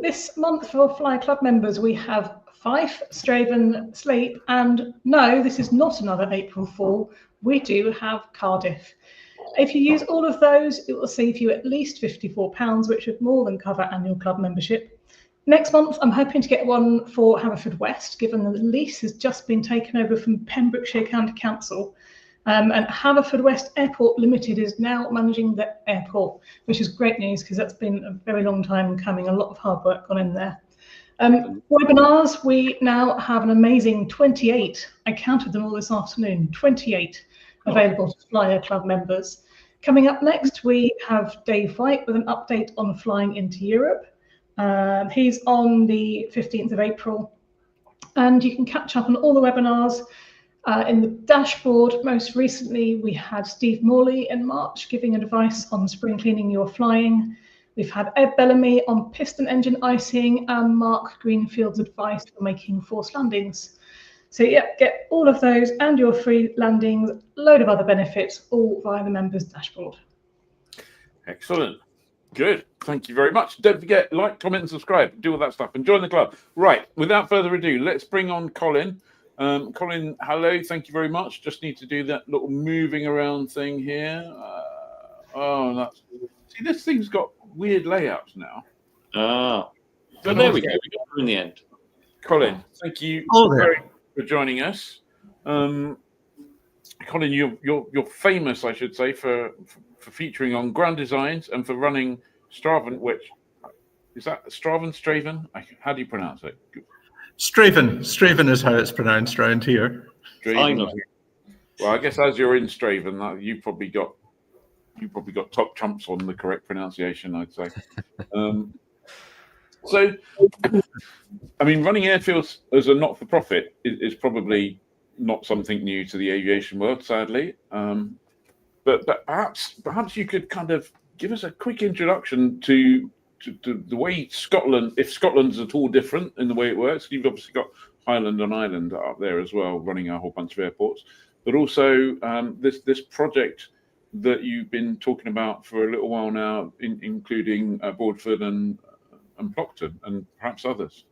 This month for Fly Club members, we have Fife, Strathaven, Sleep, and no, this is not another April Fool. We do have Cardiff. If you use all of those, it will save you at least £54, which would more than cover annual club membership. Next month, I'm hoping to get one for Haverford West, given that the lease has just been taken over from Pembrokeshire County Council. And Haverfordwest Airport Limited is now managing the airport, which is great news because that's been a very long time coming. A lot of hard work gone in there. Webinars, we now have an amazing 28. I counted them all this afternoon, 28 available to Flyer Club members. Coming up next, we have Dave White with an update on flying into Europe. He's on the 15th of April. And you can catch up on all the webinars in the dashboard. Most recently, we had Steve Morley in March giving advice on spring cleaning your flying. We've had Ed Bellamy on piston engine icing and Mark Greenfield's advice for making forced landings. So yeah, get all of those and your free landings, load of other benefits, all via the members dashboard. Excellent. Good. Thank you very much. Don't forget, like, comment, and subscribe. Do all that stuff and join the club. Right. Without further ado, let's bring on Colin. Colin, hello. Thank you very much. Just need to do that little moving around thing here. See, this thing's got weird layouts now. Well, there we go. We got her in the end. Colin, thank you for joining us. Colin, you're famous, I should say, for featuring on Grand Designs and for running Strathaven, which is that Strathaven? How do you pronounce it? Strathaven is how it's pronounced around here. Well, I guess as you're in Strathaven, you probably got top trumps on the correct pronunciation, I'd say. So, I mean, running airfields as a not-for-profit is probably not something new to the aviation world, sadly. But perhaps you could kind of give us a quick introduction to the way Scotland, if Scotland's at all different in the way it works. You've obviously got Highland and Island up there as well, running a whole bunch of airports, but also this project that you've been talking about for a little while now, including Broadford and Plockton and perhaps others.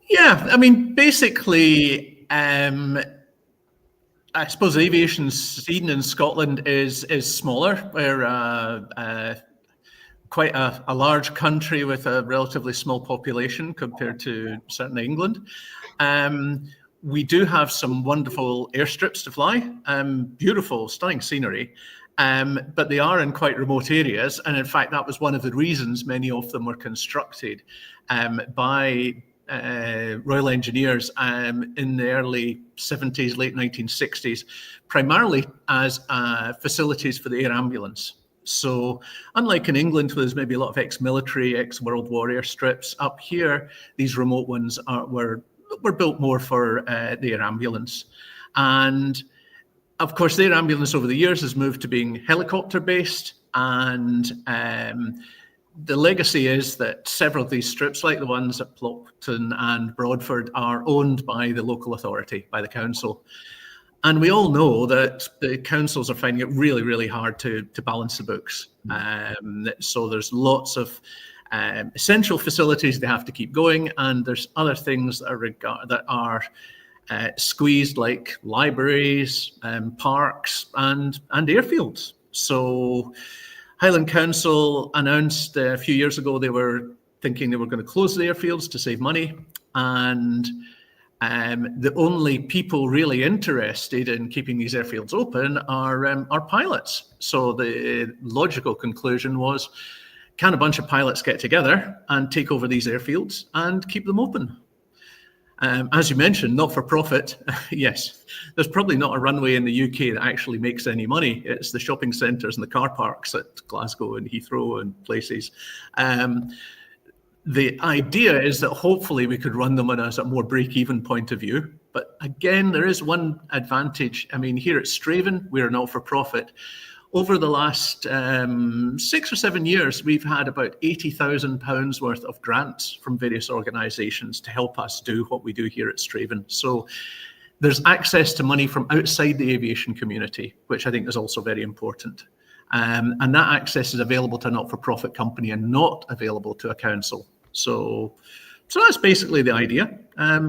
Yeah, I mean, basically, I suppose the aviation scene in Scotland is smaller. We're quite a large country with a relatively small population compared to certainly England. We do have some wonderful airstrips to fly, beautiful, stunning scenery, but they are in quite remote areas. And in fact, that was one of the reasons many of them were constructed by Royal Engineers in the early 70s, late 1960s, primarily as facilities for the air ambulance. So unlike in England, where there's maybe a lot of ex-military, ex-World War airstrips, up here, these remote ones were built more for the air ambulance. And of course, the air ambulance over the years has moved to being helicopter-based, and the legacy is that several of these strips, like the ones at Plockton and Broadford, are owned by the local authority, by the council. And we all know that the councils are finding it really, really hard to balance the books. So there's lots of essential facilities they have to keep going, and there's other things that are squeezed, like libraries, parks, and airfields. So Highland Council announced a few years ago they were thinking they were going to close the airfields to save money, and the only people really interested in keeping these airfields open are pilots. So the logical conclusion was, can a bunch of pilots get together and take over these airfields and keep them open? As you mentioned, not for profit. Yes, there's probably not a runway in the UK that actually makes any money. It's the shopping centres and the car parks at Glasgow and Heathrow and places. The idea is that hopefully we could run them on a more break-even point of view. But again, there is one advantage. I mean, here at Strathaven, we're not for profit. Over the last 6 or 7 years, we've had about £80,000 worth of grants from various organisations to help us do what we do here at Strathaven. So there's access to money from outside the aviation community, which I think is also very important. And that access is available to a not-for-profit company and not available to a council. So that's basically the idea.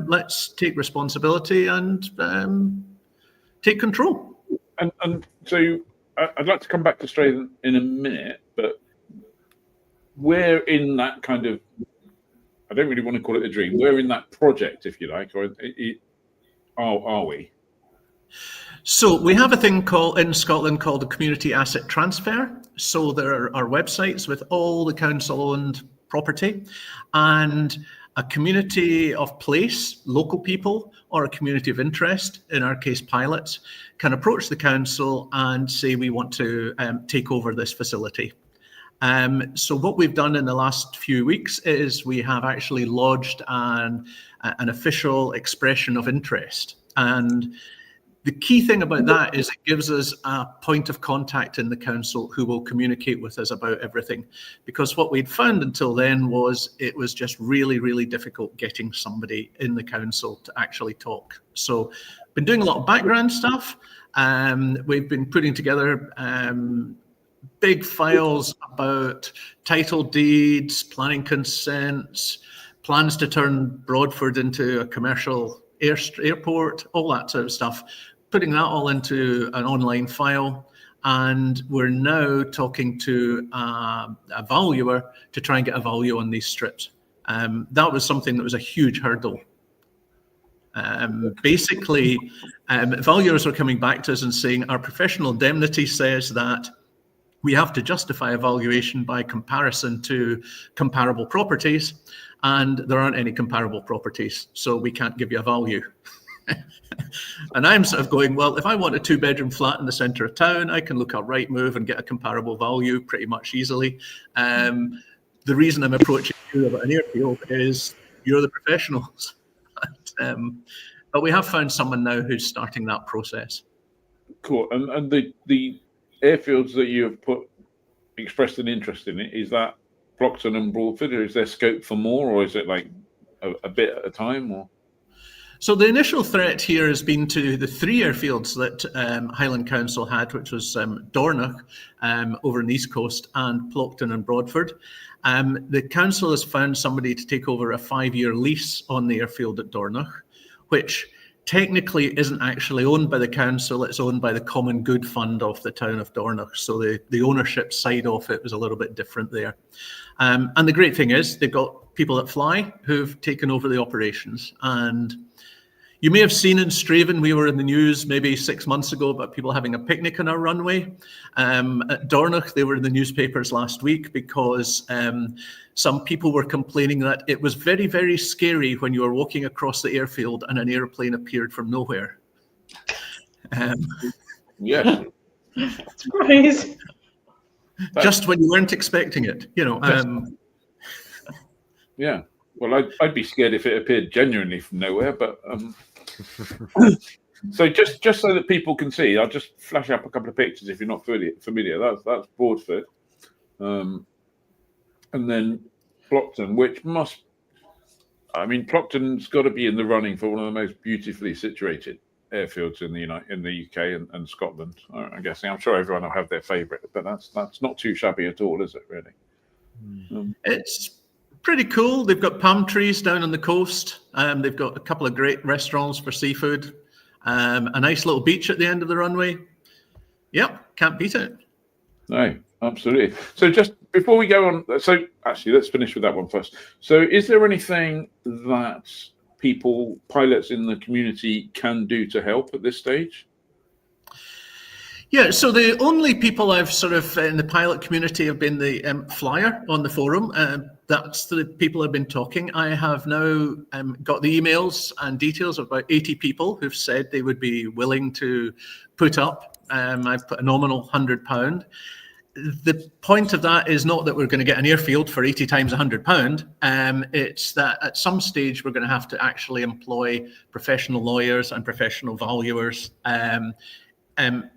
Let's take responsibility and take control. And so I'd like to come back to Strathaven in a minute, but we're in that kind of, I don't really want to call it a dream, we're in that project, if you like, or are we? So we have a thing in Scotland called the Community Asset Transfer. So there are websites with all the council-owned property, and a community of place, local people, or a community of interest, in our case pilots, can approach the council and say, we want to take over this facility. So what we've done in the last few weeks is we have actually lodged an official expression of interest. And the key thing about that is it gives us a point of contact in the council who will communicate with us about everything. Because what we'd found until then was it was just really, really difficult getting somebody in the council to actually talk. So been doing a lot of background stuff. We've been putting together big files about title deeds, planning consents, plans to turn Broadford into a commercial airport, all that sort of stuff, putting that all into an online file. And we're now talking to a valuer to try and get a value on these strips. That was something that was a huge hurdle. Basically, valuers are coming back to us and saying our professional indemnity says that we have to justify a valuation by comparison to comparable properties, and there aren't any comparable properties, so we can't give you a value. And I'm sort of going, well, if I want a 2-bedroom flat in the centre of town, I can look at Rightmove and get a comparable value pretty much easily. The reason I'm approaching you about an airfield is you're the professionals. But we have found someone now who's starting that process. Cool. And the airfields that you have expressed an interest in, is that Brockton and Broadford, or is there scope for more, or is it like a bit at a time? Or so the initial threat here has been to the 3 airfields that Highland Council had, which was Dornoch over on the East Coast and Plockton and Broadford. The council has found somebody to take over a 5-year lease on the airfield at Dornoch, which technically isn't actually owned by the council, it's owned by the Common Good Fund of the town of Dornoch. So the ownership side of it was a little bit different there. And the great thing is they've got people that fly who've taken over the operations. And you may have seen in Strathaven, we were in the news maybe 6 months ago about people having a picnic on our runway. At Dornoch, they were in the newspapers last week because some people were complaining that it was very, very scary when you were walking across the airfield and an airplane appeared from nowhere. Yes. Surprise. Just when you weren't expecting it, you know. Yeah. Well, I'd be scared if it appeared genuinely from nowhere, but so just so that people can see, I'll just flash up a couple of pictures if you're not familiar. That's Broadford, and then Plockton, which Plockton's got to be in the running for one of the most beautifully situated airfields in the UK and Scotland. I'm guessing. I'm sure everyone will have their favourite, but that's not too shabby at all, is it? Really? It's pretty cool. They've got palm trees down on the coast. They've got a couple of great restaurants for seafood. A nice little beach at the end of the runway. Yep, can't beat it. No, absolutely. So just before we go on, so actually let's finish with that one first. So is there anything that pilots in the community can do to help at this stage? Yeah, so the only people I've sort of in the pilot community have been the flyer on the forum. That's the people I've been talking. I have now got the emails and details of about 80 people who've said they would be willing to put up. I've put a nominal £100. The point of that is not that we're going to get an airfield for 80 times £100. It's that at some stage we're going to have to actually employ professional lawyers and professional valuers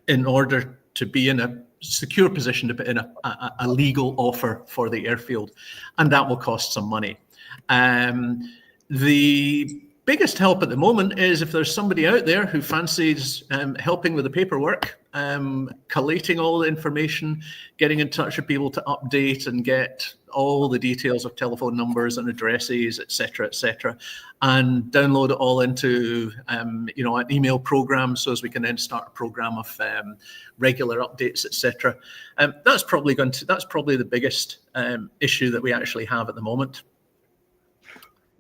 in order to be in a secure position to put in a legal offer for the airfield, and that will cost some money. The biggest help at the moment is if there's somebody out there who fancies helping with the paperwork, collating all the information, getting in touch with people to update and get all the details of telephone numbers and addresses, etc., and download it all into an email program, so as we can then start a program of regular updates, etc. That's probably the biggest issue that we actually have at the moment.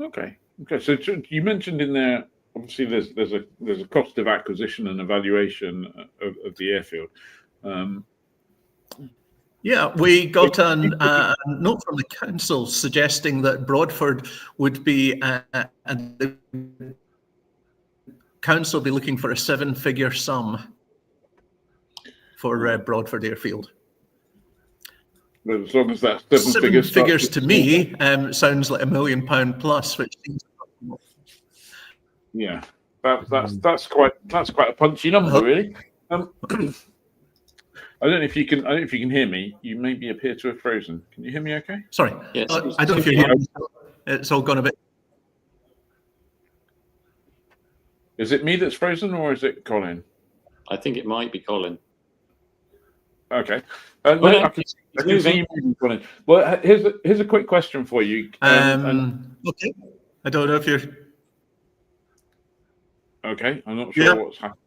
Okay. So you mentioned in there obviously there's a cost of acquisition and evaluation of the airfield. Yeah, we got a note from the council suggesting that Broadford would be, and the council be looking for a 7-figure sum for Broadford Airfield. But as long as that's seven figures to me sounds like £1 million plus, which seems. Yeah, that's quite a punchy number, really. I don't know if you can hear me. You maybe appear to have frozen. Can you hear me? Okay. Sorry. Yes. I don't know if you hear me. It's all gone a bit. Is it me that's frozen, or is it Colin? I think it might be Colin. Okay. No, I can see you moving, Colin. Well, here's a quick question for you. Okay. I don't know if you're. Okay, I'm not sure what's happening.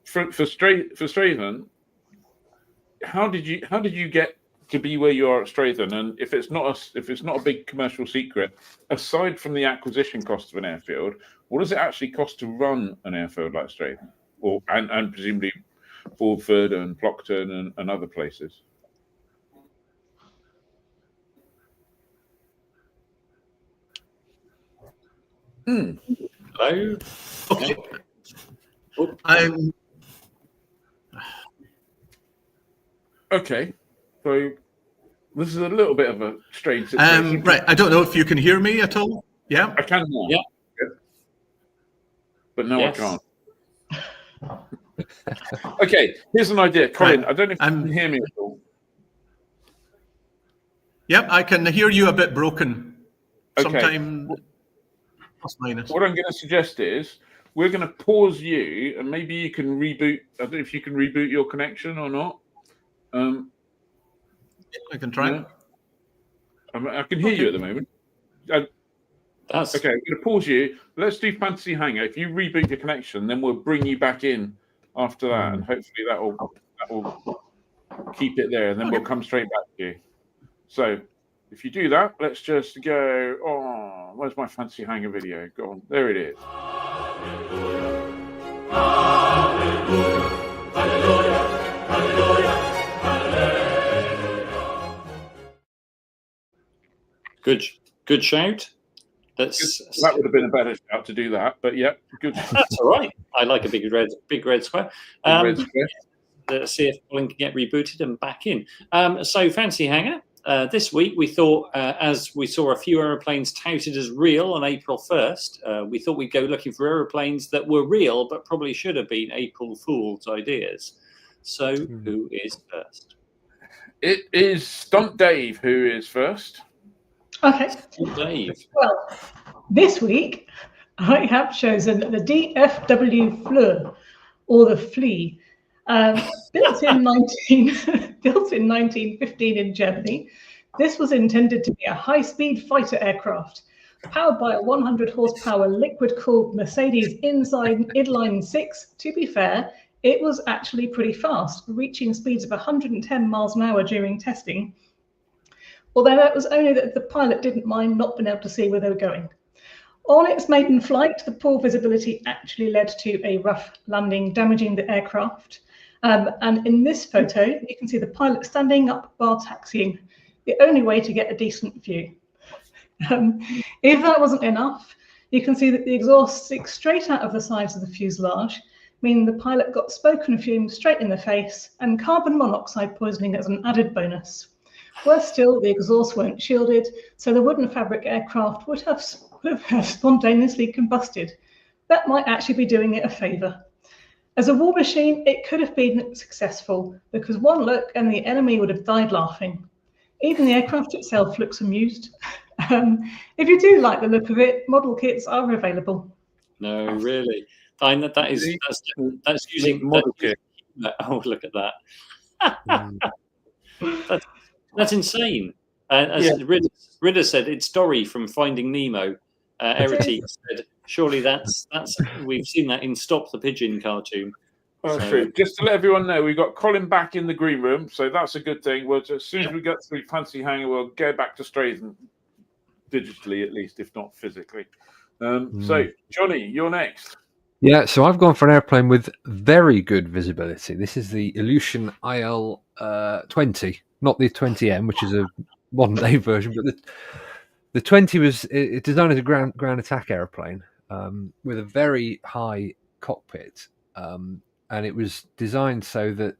For Strathaven, how did you get to be where you are at Strathaven? And if it's not a big commercial secret, aside from the acquisition cost of an airfield, what does it actually cost to run an airfield like Strathaven, and presumably Broadford and Plockton and other places? Hello. Okay. Okay, so this is a little bit of a strange situation. Right, I don't know if you can hear me at all. Yeah, I can now. Yeah, but no, yes. I can't. Okay, here's an idea, Colin. Right. I don't know if you can hear me at all. Yep, I can hear you a bit broken. Okay. Sometime plus minus. What I'm going to suggest is we're going to pause you, and maybe you can reboot. I don't know if you can reboot your connection or not. I can try. Yeah. I can hear you at the moment. Okay, I'm going to pause you. Let's do Fantasy Hangar. If you reboot your connection, then we'll bring you back in after that, and hopefully that will keep it there, and then we'll come straight back to you. So if you do that, let's just go. Oh, where's my Fantasy Hangar video? Go on. There it is. Hallelujah. Hallelujah. Hallelujah. Good shout. That would have been a better shout to do that, but yeah, good. That's all right. I like a big red square. Let's see if Colin can get rebooted and back in. So Fancy Hangar. This week we thought, as we saw a few aeroplanes touted as real on April 1st, we thought we'd go looking for aeroplanes that were real but probably should have been April Fool's ideas. So who is first? It is Stunt Dave who is first. Okay. Dave. Well, this week I have chosen the DFW Fleur, or the Flea, built in 1915 in Germany. This was intended to be a high-speed fighter aircraft, powered by a 100 horsepower liquid-cooled Mercedes inline 6. To be fair, it was actually pretty fast, reaching speeds of 110 miles an hour during testing. Although that was only that the pilot didn't mind not being able to see where they were going. On its maiden flight, the poor visibility actually led to a rough landing, damaging the aircraft. And in this photo, you can see the pilot standing up while taxiing, the only way to get a decent view. If that wasn't enough, you can see that the exhaust sticks straight out of the sides of the fuselage, meaning the pilot got smoke and fumes straight in the face, and carbon monoxide poisoning as an added bonus. Worse still, the exhausts weren't shielded, so the wooden fabric aircraft would have spontaneously combusted. That might actually be doing it a favour. As a war machine, it could have been successful, because one look and the enemy would have died laughing. Even the aircraft itself looks amused. If you do like the look of it, model kits are available. No, really. Find that's using model kit. Oh, look at that. That's insane. As Ridder said, it's Dory from Finding Nemo. Erity said, surely that's we've seen that in Stop the Pigeon cartoon. Oh, so, true. Just to let everyone know, we've got Colin back in the green room, so that's a good thing. As soon as we get through Fancy Hangar, we'll go back to Strathaven. digitally at least, if not physically. So, Johnny, you're next. Yeah, so I've gone for an airplane with very good visibility. This is the Ilyushin IL-20, not the 20M, which is a modern-day version, but the 20 was designed as a ground attack airplane with a very high cockpit, and it was designed so that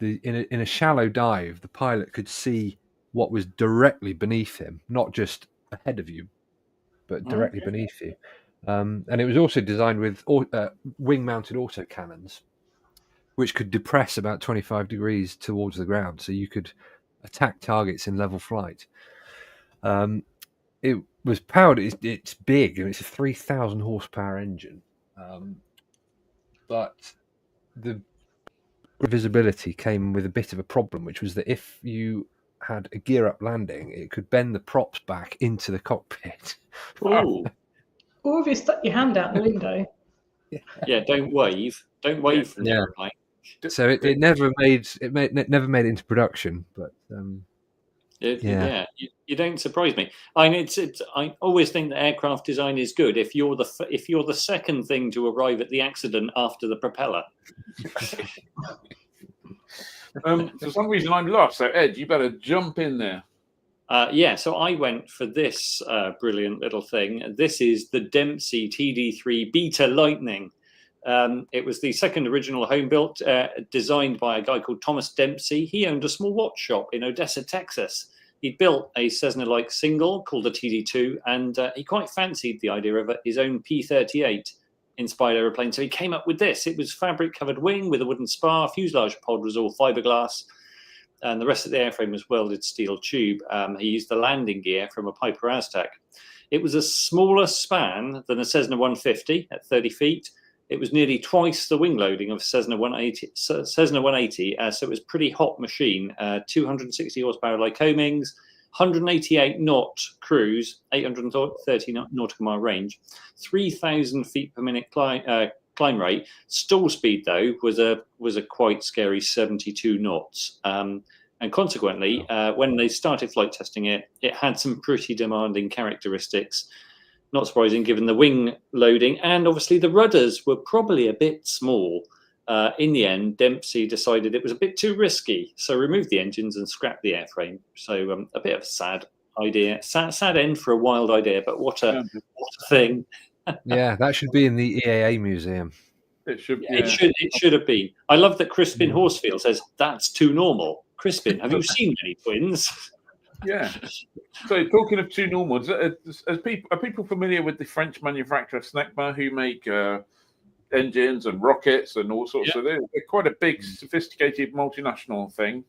in a shallow dive, the pilot could see what was directly beneath him, not just ahead of you, but directly beneath you. And it was also designed with wing-mounted autocannons, which could depress about 25 degrees towards the ground, so you could attack targets in level flight. It was powered. It's big, and it's a 3,000 horsepower engine, but the visibility came with a bit of a problem, which was that if you had a gear-up landing, it could bend the props back into the cockpit. Oh. Or if you stuck your hand out the window. Yeah, don't wave. Don't wave from the airplane. So it never made it into production, but you don't surprise me. I mean, I always think that aircraft design is good if you're the second thing to arrive at the accident after the propeller. For some reason, I'm lost. So, Ed, you better jump in there. So I went for this brilliant little thing. This is the Dempsey TD3 Beta Lightning. It was the second original home built, designed by a guy called Thomas Dempsey. He owned a small watch shop in Odessa, Texas. He built a Cessna-like single called the TD2, and he quite fancied the idea of his own P-38 inspired aeroplane. So he came up with this. It was fabric-covered wing with a wooden spar. Fuselage pod was all fiberglass, and the rest of the airframe was welded steel tube. He used the landing gear from a Piper Aztec. It was a smaller span than a Cessna 150 at 30 feet. It was nearly twice the wing loading of Cessna 180. So it was a pretty hot machine. 260 horsepower Lycomings, 188 knot cruise, 830 nautical mile range, 3,000 feet per minute climb rate. Stall speed, though, was a quite scary 72 knots. And consequently, when they started flight testing it, it had some pretty demanding characteristics. Not surprising, given the wing loading, and obviously the rudders were probably a bit small. In the end, Dempsey decided it was a bit too risky, so removed the engines and scrapped the airframe. So a bit of a sad idea, sad end for a wild idea, but what a thing. Yeah, that should be in the EAA museum. It should. Yeah. It should have been. I love that Crispin Horsfield says that's too normal. Crispin, have you seen many twins? Yeah. So talking of two normals, are people familiar with the French manufacturer Snecma, who make engines and rockets and all sorts of things? They're quite a big, sophisticated multinational thing.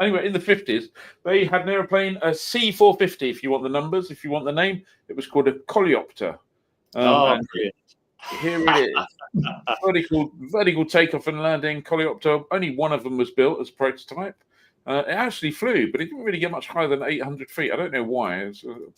Anyway, in the 50s, they had an airplane, a C-450, if you want the numbers, if you want the name. It was called a coleopter. Brilliant. Here it is. Vertical takeoff and landing, coleopter. Only one of them was built as a prototype. It actually flew, but it didn't really get much higher than 800 feet. I don't know why.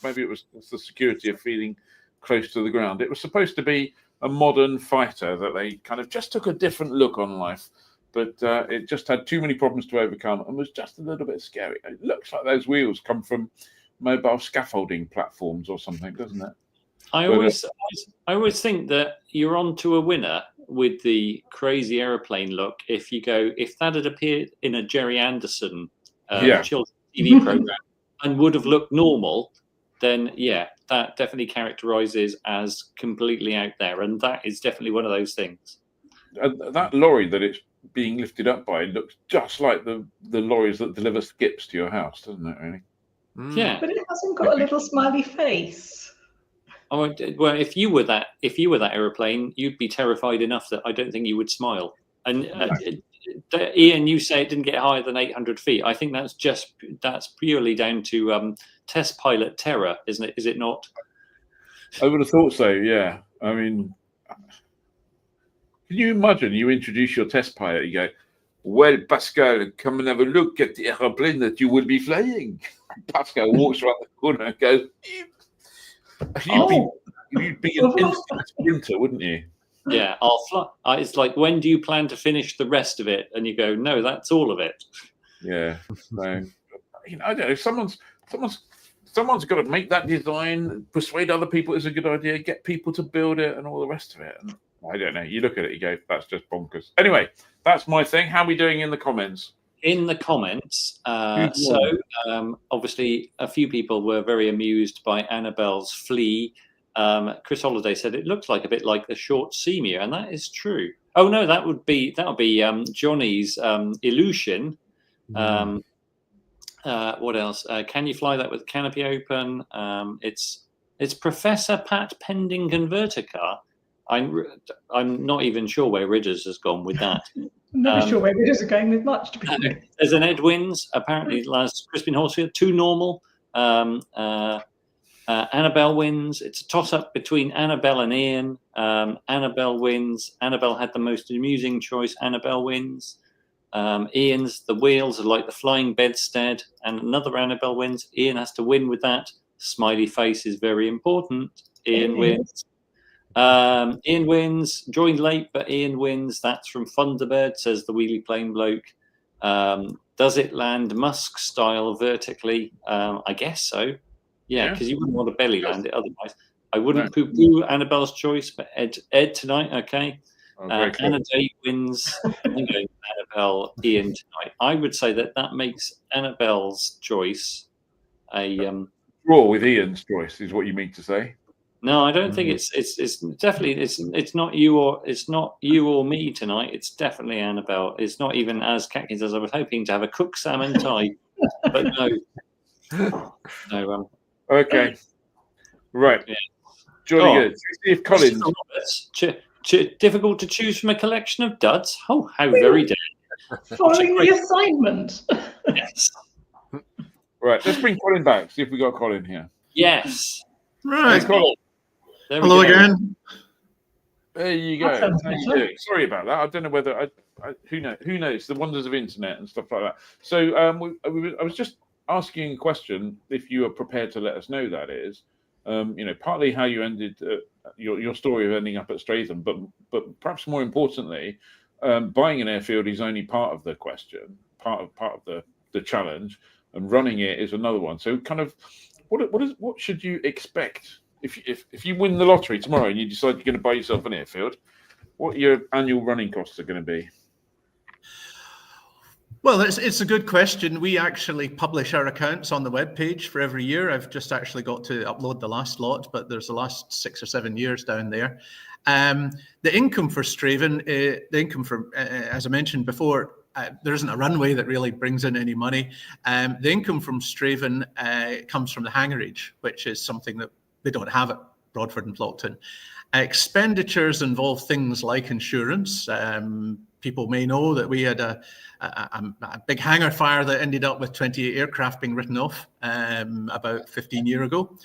Maybe it was the security of feeling close to the ground. It was supposed to be a modern fighter that they kind of just took a different look on life, but it just had too many problems to overcome and was just a little bit scary. It looks like those wheels come from mobile scaffolding platforms or something, doesn't it? I always think that you're onto a winner with the crazy aeroplane look. If that had appeared in a Jerry Anderson children's TV program and would have looked normal, then that definitely characterizes as completely out there, and that is definitely one of those things. That lorry that it's being lifted up by looks just like the lorries that deliver skips to your house, doesn't it? Really? Yeah, but it hasn't got a little smiley face. Oh well, if you were that aeroplane, you'd be terrified enough that I don't think you would smile. And Ian, you say it didn't get higher than 800 feet. I think that's purely down to test pilot terror, isn't it? Is it not? I would have thought so. Yeah. I mean, can you imagine? You introduce your test pilot. You go, "Well, Pascal, come and have a look at the aeroplane that you will be flying." Pascal walks around the corner and goes, You'd be an instant sprinter, wouldn't you? Yeah, I'll fly. It's like, when do you plan to finish the rest of it? And you go, no, that's all of it. Yeah. So, I don't know. Someone's someone's got to make that design, persuade other people it's a good idea, get people to build it, and all the rest of it. And I don't know. You look at it, you go, that's just bonkers. Anyway, that's my thing. How are we doing in the comments? In the comments, obviously a few people were very amused by Annabelle's flea. Chris Holliday said it looks like a bit like the short seamere, and that is true. Oh no, that would be Johnny's Illusion. What else? Can you fly that with canopy open? It's Professor Pat Pending Converter Car. I'm not even sure where Ridders has gone with that. I'm not sure where Ridders are going with much, to be honest. There's an Ed Wins, apparently last Crispin Horsfield, 2 normal. Annabelle wins. It's a toss-up between Annabelle and Ian. Annabelle wins. Annabelle had the most amusing choice. Annabelle wins. Ian's the wheels are like the flying bedstead, and another Annabelle wins. Ian has to win with that. Smiley face is very important. Ian wins. Ian wins. Joined late, but Ian wins. That's from Thunderbird, says the wheelie plane bloke. Does it land Musk style vertically? I guess so. Yeah, because you wouldn't want to belly land it otherwise. I wouldn't poo-poo Annabelle's choice, but Ed tonight, okay. Anna Day wins. Annabelle, Ian tonight. I would say that makes Annabelle's choice a draw with Ian's choice, is what you mean to say. No, I don't think it's definitely it's not you or me tonight. It's definitely Annabelle. It's not even as khakis as I was hoping to have a cooked salmon tie, but no. Okay, right. Yeah. Jolly good. See if Collins. Difficult to choose from a collection of duds. Oh, how very dare! Following the assignment. Yes. Right, let's bring Colin back. See if we got Colin here. Yes. Right. Colin. Hello again. There you go. How you doing? Sorry about that. I don't know whether who knows the wonders of internet and stuff like that. So I was just asking a question. If you are prepared to let us know, that is, partly how you ended your story of ending up at Strathaven, but perhaps more importantly, buying an airfield is only part of the question, part of the challenge, and running it is another one. So, kind of, what should you expect if you win the lottery tomorrow and you decide you're going to buy yourself an airfield? What your annual running costs are going to be? Well, it's a good question. We actually publish our accounts on the webpage for every year. I've just actually got to upload the last lot, but there's the last 6 or 7 years down there. The income for Strathaven, as I mentioned before, there isn't a runway that really brings in any money. The income from Strathaven comes from the hangarage, which is something that they don't have at Broadford and Plockton. Expenditures involve things like insurance. People may know that we had a big hangar fire that ended up with 28 aircraft being written off about 15 years ago.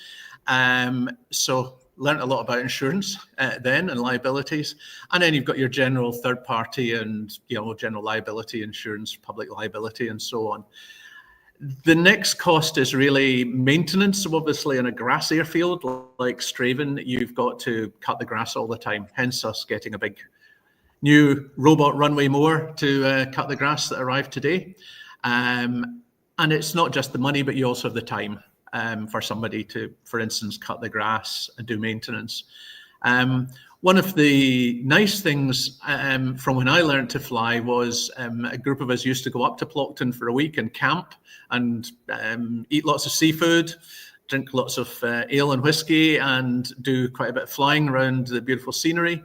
So learned a lot about insurance then and liabilities. And then you've got your general third party and general liability insurance, public liability, and so on. The next cost is really maintenance. So obviously in a grass airfield like Strathaven, you've got to cut the grass all the time, hence us getting a big new robot runway mower to cut the grass that arrived today. And it's not just the money, but you also have the time for somebody to, for instance, cut the grass and do maintenance. One of the nice things from when I learned to fly was a group of us used to go up to Plockton for a week and camp and eat lots of seafood, drink lots of ale and whiskey, and do quite a bit of flying around the beautiful scenery.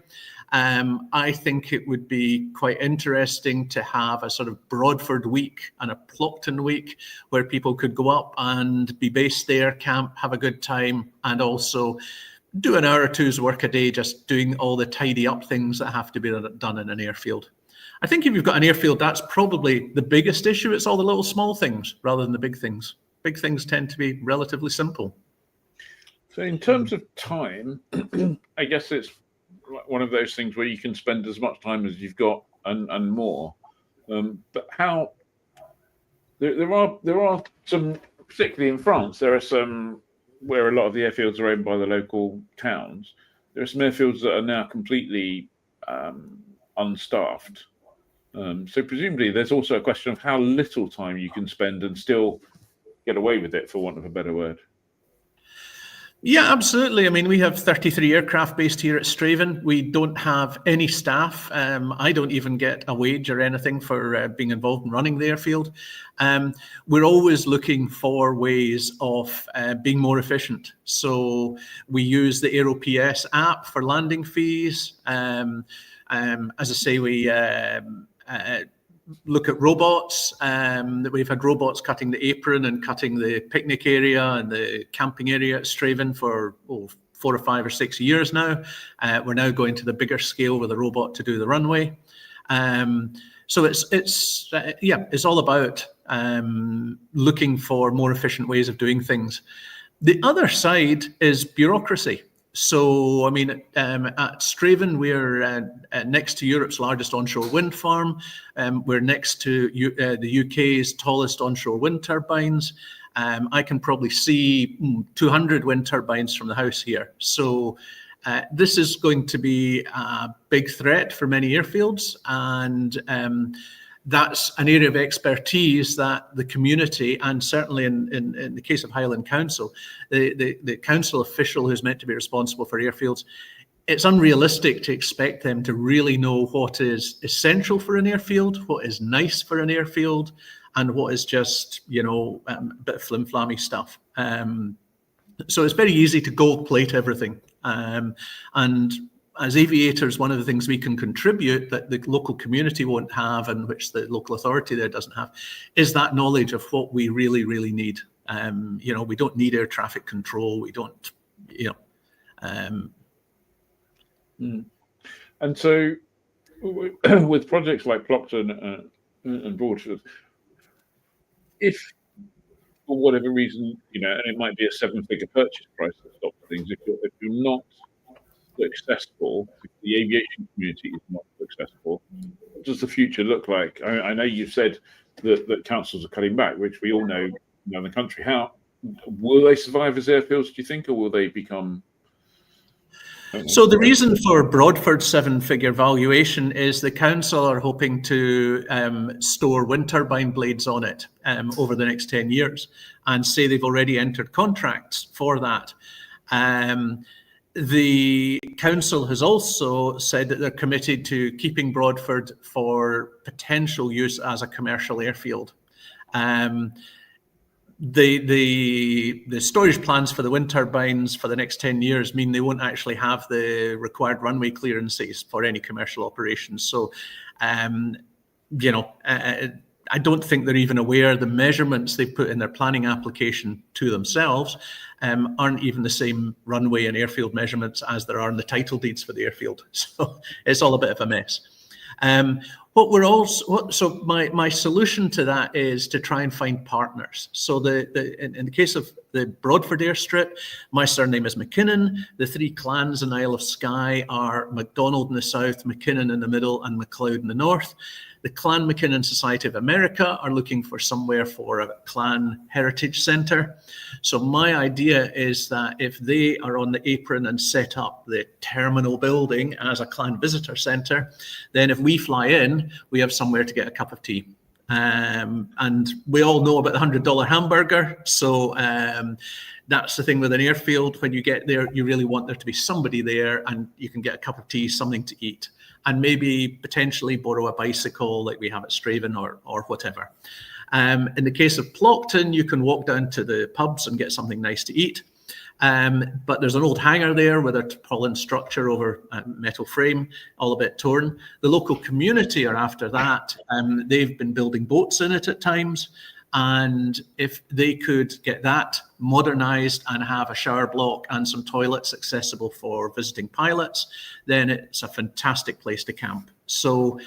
I think it would be quite interesting to have a sort of Broadford week and a Plockton week where people could go up and be based there, camp, have a good time, and also do an hour or two's work a day just doing all the tidy up things that have to be done in an airfield. I think if you've got an airfield, that's probably the biggest issue. It's all the little small things rather than the big things. Big things tend to be relatively simple. So in terms of time, I guess it's one of those things where you can spend as much time as you've got and more. But how there are some, particularly in France, there are some where a lot of the airfields are owned by the local towns. There are some airfields that are now completely unstaffed. So presumably there's also a question of how little time you can spend and still get away with it, for want of a better word. Yeah, absolutely. I mean, we have 33 aircraft based here at Strathaven. We don't have any staff. I don't even get a wage or anything for being involved in running the airfield. We're always looking for ways of being more efficient. So we use the AeroPS app for landing fees. As I say, we look at robots. We've had robots cutting the apron and cutting the picnic area and the camping area at Strathaven for 4 or 5 or 6 years now. We're now going to the bigger scale with a robot to do the runway. So it's all about looking for more efficient ways of doing things. The other side is bureaucracy. So, I mean, at Strathaven, we're next to Europe's largest onshore wind farm. We're next to the UK's tallest onshore wind turbines. I can probably see 200 wind turbines from the house here. So this is going to be a big threat for many airfields. And that's an area of expertise that the community, and certainly in the case of Highland Council, the council official who's meant to be responsible for airfields, it's unrealistic to expect them to really know what is essential for an airfield, what is nice for an airfield, and what is just, a bit of flim-flammy stuff. So it's very easy to gold plate everything. And as aviators, one of the things we can contribute that the local community won't have, and which the local authority there doesn't have, is that knowledge of what we really, really need. We don't need air traffic control. We don't, And so, with projects like Plockton and Broadford, if for whatever reason, and it might be a 7-figure purchase price that stops things, if you're not successful, if the aviation community is not successful, what does the future look like? I know you've said that councils are cutting back, which we all know in the country. How will they survive as airfields, do you think, or will they become? So the reason for Broadford's 7-figure valuation is the council are hoping to store wind turbine blades on it over the next 10 years, and say they've already entered contracts for that. The council has also said that they're committed to keeping Broadford for potential use as a commercial airfield. The storage plans for the wind turbines for the next 10 years mean they won't actually have the required runway clearances for any commercial operations. So, I don't think they're even aware the measurements they put in their planning application to themselves aren't even the same runway and airfield measurements as there are in the title deeds for the airfield. So it's all a bit of a mess. My solution to that is to try and find partners. So in the case of the Broadford airstrip, my surname is MacKinnon. The 3 clans in Isle of Skye are MacDonald in the south, MacKinnon in the middle, and MacLeod in the north. The Clan MacKinnon Society of America are looking for somewhere for a clan heritage centre. So my idea is that if they are on the apron and set up the terminal building as a clan visitor centre, then if we fly in, we have somewhere to get a cup of tea. And we all know about the $100 hamburger. So that's the thing with an airfield. When you get there, you really want there to be somebody there, and you can get a cup of tea, something to eat, and maybe potentially borrow a bicycle like we have at Strathaven or whatever. In the case of Plockton, you can walk down to the pubs and get something nice to eat. But there's an old hangar there with a tarpaulin structure over a metal frame, all a bit torn. The local community are after that. They've been building boats in it at times. And if they could get that modernized and have a shower block and some toilets accessible for visiting pilots, then it's a fantastic place to camp. So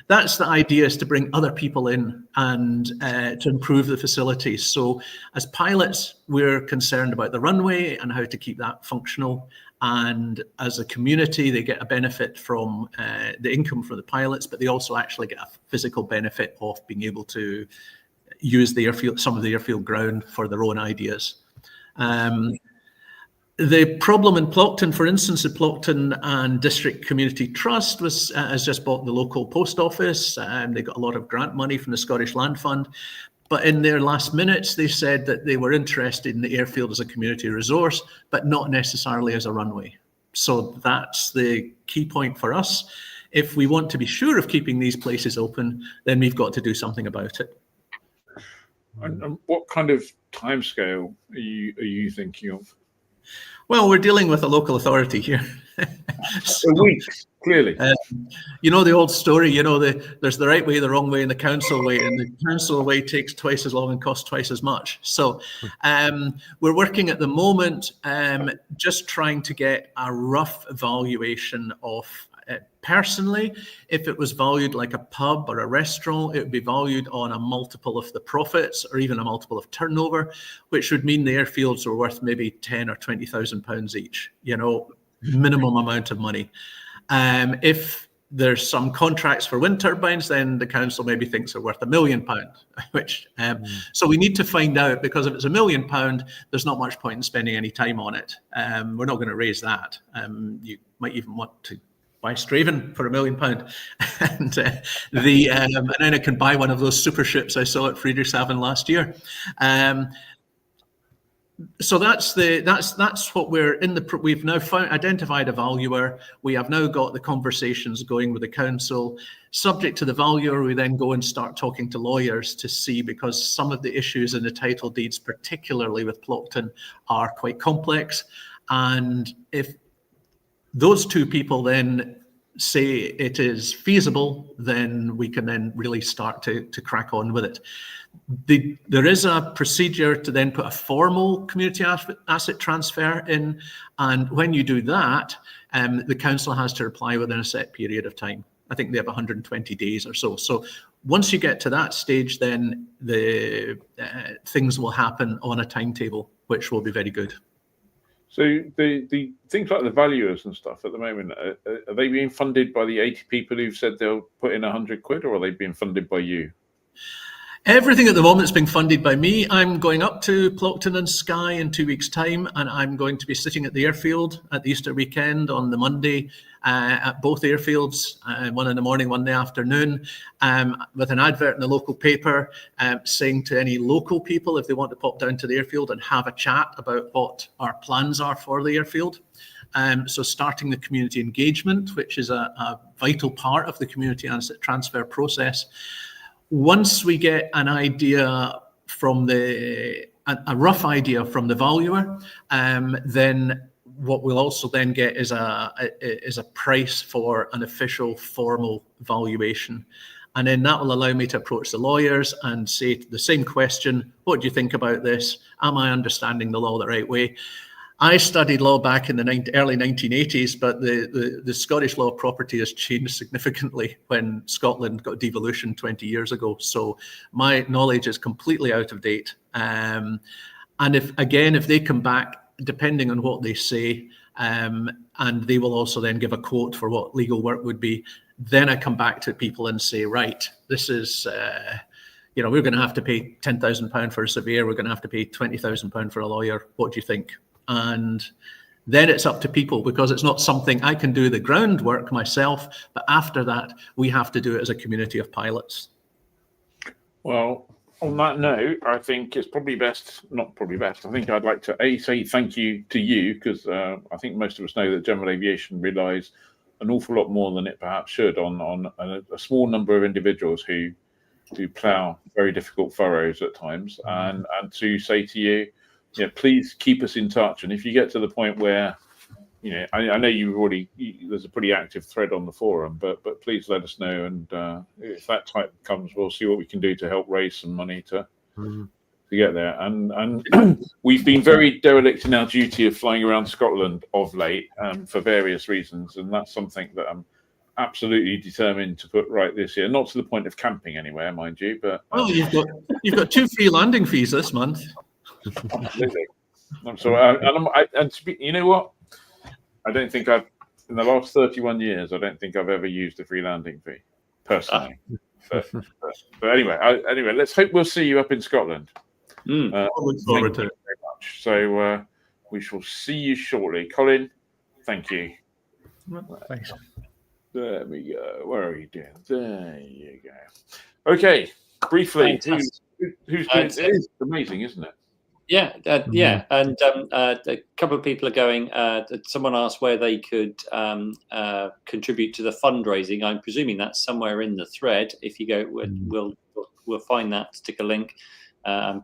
that's the idea, is to bring other people in and to improve the facilities. So as pilots, we're concerned about the runway and how to keep that functional. And as a community, they get a benefit from the income for the pilots, but they also actually get a physical benefit of being able to use the airfield, some of the airfield ground for their own ideas. The problem in Plockton, for instance, the Plockton and District Community Trust has just bought the local post office, and they got a lot of grant money from the Scottish Land Fund. But in their last minutes, they said that they were interested in the airfield as a community resource, but not necessarily as a runway. So that's the key point for us. If we want to be sure of keeping these places open, then we've got to do something about it. And what kind of timescale are you thinking of? Well, we're dealing with a local authority here. A week, clearly. You know the old story, there's the right way, the wrong way, and the council way, and the council way takes twice as long and costs twice as much. So we're working at the moment just trying to get a rough evaluation of personally, if it was valued like a pub or a restaurant, it would be valued on a multiple of the profits or even a multiple of turnover, which would mean the airfields are worth maybe 10 or 20,000 pounds each, minimum amount of money. If there's some contracts for wind turbines, then the council maybe thinks they're worth £1 million, which so we need to find out, because if it's £1 million, there's not much point in spending any time on it. We're not going to raise that. You might even want to buy Strathaven for £1 million, and then I can buy one of those super ships I saw at Strathaven last year. So that's what we're in the. We've now identified a valuer. We have now got the conversations going with the council. Subject to the valuer, we then go and start talking to lawyers to see, because some of the issues in the title deeds, particularly with Plockton, are quite complex, and if those two people then say it is feasible, then we can then really start to crack on with it. There is a procedure to then put a formal community asset transfer in, and when you do that, the council has to reply within a set period of time. I think they have 120 days or so. So once you get to that stage, then the things will happen on a timetable, which will be very good. So the things like the valuers and stuff at the moment, are they being funded by the 80 people who've said they'll put in 100 quid, or are they being funded by you? Everything at the moment is being funded by me. I'm going up to Plockton and Skye in 2 weeks' time, and I'm going to be sitting at the airfield at the Easter weekend on the Monday at both airfields, one in the morning, one in the afternoon, with an advert in the local paper saying to any local people, if they want to pop down to the airfield and have a chat about what our plans are for the airfield. So starting the community engagement, which is a vital part of the community asset transfer process. Once we get an idea from a rough idea from the valuer, then what we'll also then get is a price for an official formal valuation. And then that will allow me to approach the lawyers and say the same question: what do you think about this? Am I understanding the law the right way? I studied law back in the early 1980s, but the Scottish law of property has changed significantly when Scotland got devolution 20 years ago. So my knowledge is completely out of date. And if they come back, depending on what they say, and they will also then give a quote for what legal work would be, then I come back to people and say, right, this is, we're going to have to pay £10,000 for a surveyor. We're going to have to pay £20,000 for a lawyer. What do you think? And then it's up to people, because it's not something I can do the groundwork myself, but after that, we have to do it as a community of pilots. Well, on that note, I think it's I think I'd like to say thank you to you, because I think most of us know that general aviation relies an awful lot more than it perhaps should on a small number of individuals who plough very difficult furrows at times, and to say to you, please keep us in touch. And if you get to the point where, I know there's a pretty active thread on the forum, but please let us know. And if that time comes, we'll see what we can do to help raise some money to get there. And we've been very derelict in our duty of flying around Scotland of late for various reasons. And that's something that I'm absolutely determined to put right this year. Not to the point of camping anywhere, mind you, but you've got 2 free landing fees this month. Absolutely. I'm sorry. You know what? I don't think in the last 31 years, I don't think I've ever used a free landing fee, personally. But anyway, let's hope we'll see you up in Scotland. I look forward to it very much. So we shall see you shortly. Colin, thank you. Thanks. There we go. Where are you doing? There you go. Okay, briefly. who's doing it is amazing, isn't it? Yeah, and a couple of people are going. Someone asked where they could contribute to the fundraising. I'm presuming that's somewhere in the thread. If you go, we'll find that. Stick a link.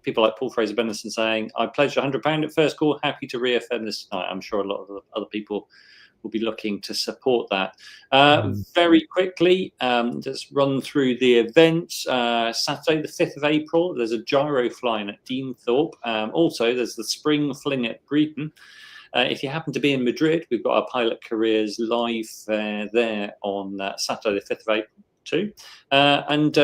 People like Paul Fraser Bennison saying, "I pledged £100 at first call. Happy to reaffirm this tonight." I'm sure a lot of other people will be looking to support that. Very quickly, just run through the events. Saturday, the 5th of April, there's a gyro flying at Deanthorpe. Also, there's the spring fling at Breeton. If you happen to be in Madrid, we've got our pilot careers live there on Saturday, the 5th of April too. And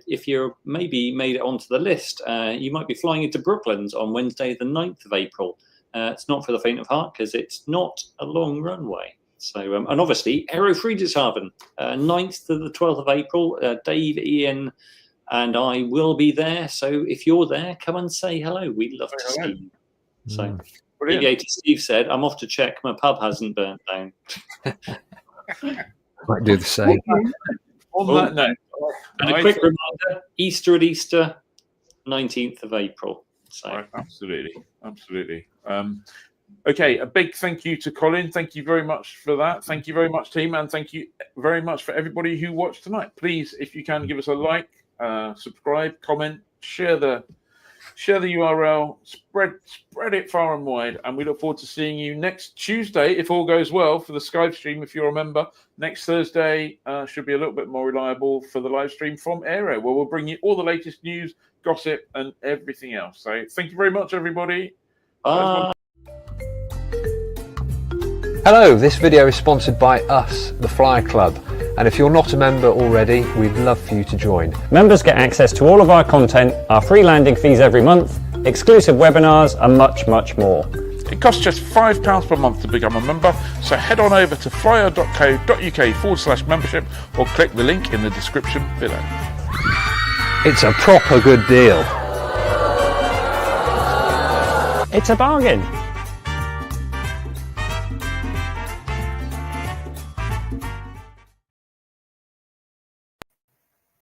if you're maybe made it onto the list, you might be flying into Brooklands on Wednesday, the 9th of April. It's not for the faint of heart because it's not a long runway. So, and obviously, Aero Friedrichshafen, 9th to the 12th of April. Dave, Ian, and I will be there. So, if you're there, come and say hello. We'd love to see you. So, Aviator Steve said, "I'm off to check my pub hasn't burnt down." Might do the same. On that note, and a quick reminder: Easter at Easter, 19th of April. So. Right, absolutely. Okay, a big thank you to Colin. Thank you very much for that. Thank you very much, team, and thank you very much for everybody who watched tonight. Please, if you can, give us a like, subscribe, comment, share the URL, spread it far and wide, and we look forward to seeing you next Tuesday, if all goes well, for the Skype stream. If you remember, next Thursday should be a little bit more reliable for the live stream from Aero, where we'll bring you all the latest news, gossip, and everything else. So thank you very much, everybody. Hello, this video is sponsored by us, the Fly Club, and if you're not a member already, we'd love for you to join. Members get access to all of our content, our free landing fees every month, exclusive webinars, and much, much more. It costs just £5 per month to become a member, so head on over to flyer.co.uk/membership or click the link in the description below. It's a proper good deal. It's a bargain.